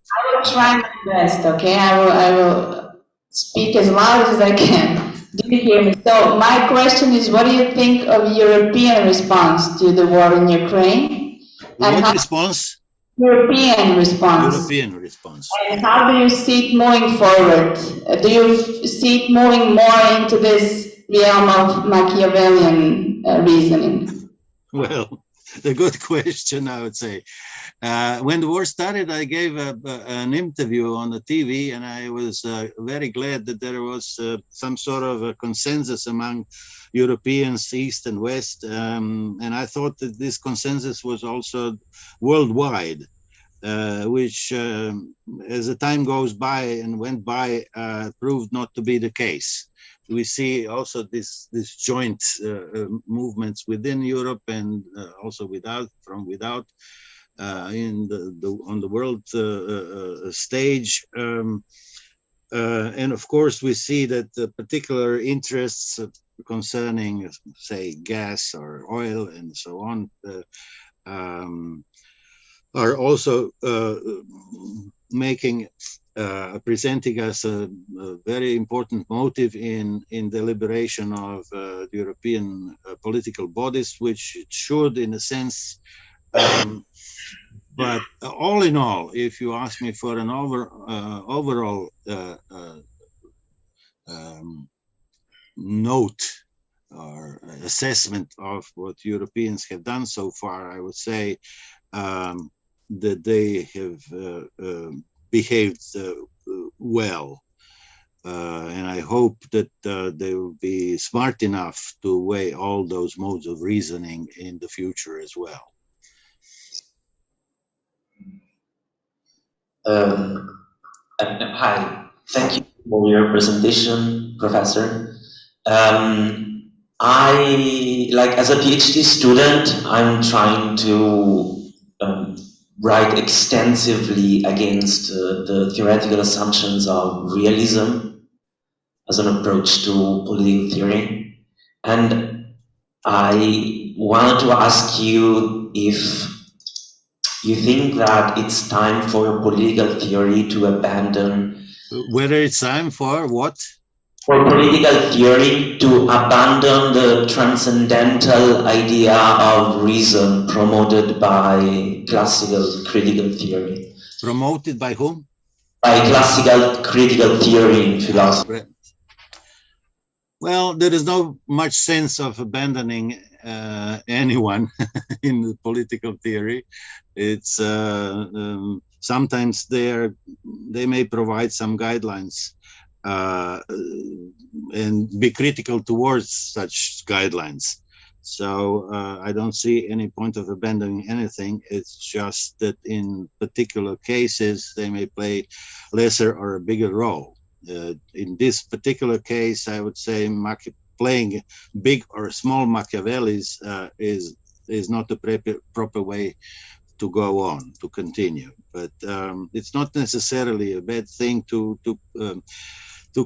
try my best, okay? I will speak as loud as I can. Do you hear me? So my question is, what do you think of European response to the war in Ukraine? And what response? European response. European response. And how do you see it moving forward? Do you see it moving more into this realm of Machiavellian reasoning? Well, a good question, I would say. When the war started, I gave an interview on the TV, and I was very glad that there was some sort of a consensus among Europeans, East and West, and I thought that this consensus was also worldwide, which, as the time goes by and went by, proved not to be the case. We see also this joint movements within Europe and also from without on the world stage, and of course we see that the particular interests concerning, say, gas or oil and so on are also presenting us a very important motive in the liberation of European political bodies, which it should, in a sense, but all in all, if you ask me for an overall note or assessment of what Europeans have done so far, I would say that they have behaved well, and I hope that they will be smart enough to weigh all those modes of reasoning in the future as well. Hi, thank you for your presentation, Professor. I like as a PhD student, I'm trying to write extensively against the theoretical assumptions of realism as an approach to political theory. And I wanted to ask you if you think that it's time for political theory to abandon... Whether it's time for what? For political theory to abandon the transcendental idea of reason promoted by classical critical theory. Promoted by whom? By classical critical theory in philosophy. Well, there is no much sense of abandoning anyone in the political theory. It's sometimes they may provide some guidelines and be critical towards such guidelines. So I don't see any point of abandoning anything. It's just that in particular cases, they may play lesser or a bigger role. In this particular case, I would say playing big or small Machiavellis is not the proper way to go on, to continue. But it's not necessarily a bad thing to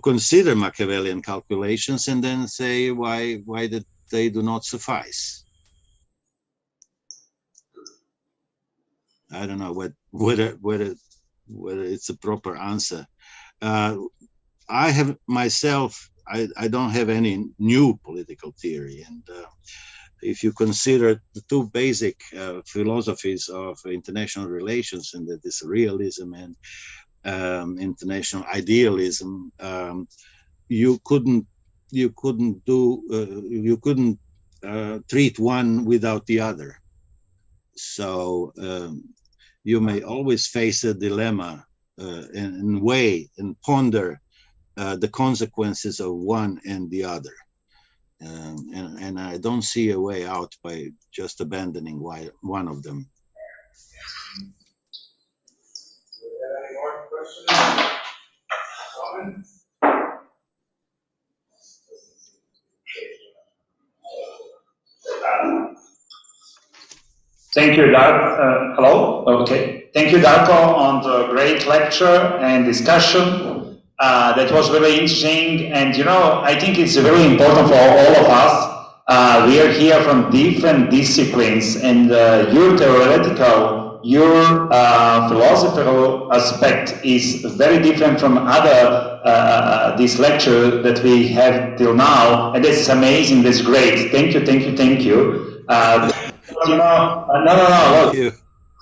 consider Machiavellian calculations and then say why that they do not suffice. I don't know whether it's a proper answer. I have myself, I don't have any new political theory, and if you consider the two basic philosophies of international relations, and that is realism and international idealism, you couldn't treat one without the other. So you may always face a dilemma and weigh and ponder the consequences of one and the other. And I don't see a way out by just abandoning one of them. Any more questions? Comments? Thank you, Darko. Hello? Okay. Thank you, Darko, on the great lecture and discussion. That was very interesting. And, you know, I think it's very important for all of us. We are here from different disciplines, and your theoretical, your philosophical aspect is very different from other this lecture that we have till now. And that's amazing. That's great. Thank you, thank you, thank you. You know, no. Look,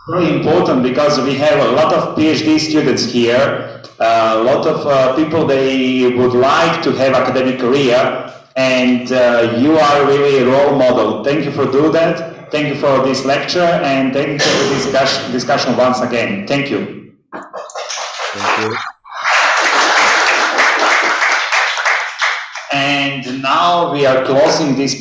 very important because we have a lot of PhD students here, a lot of people, they would like to have academic career, and you are really a role model. Thank you for doing that. Thank you for this lecture, and thank you for the discussion once again. Thank you. Thank you. And now we are closing this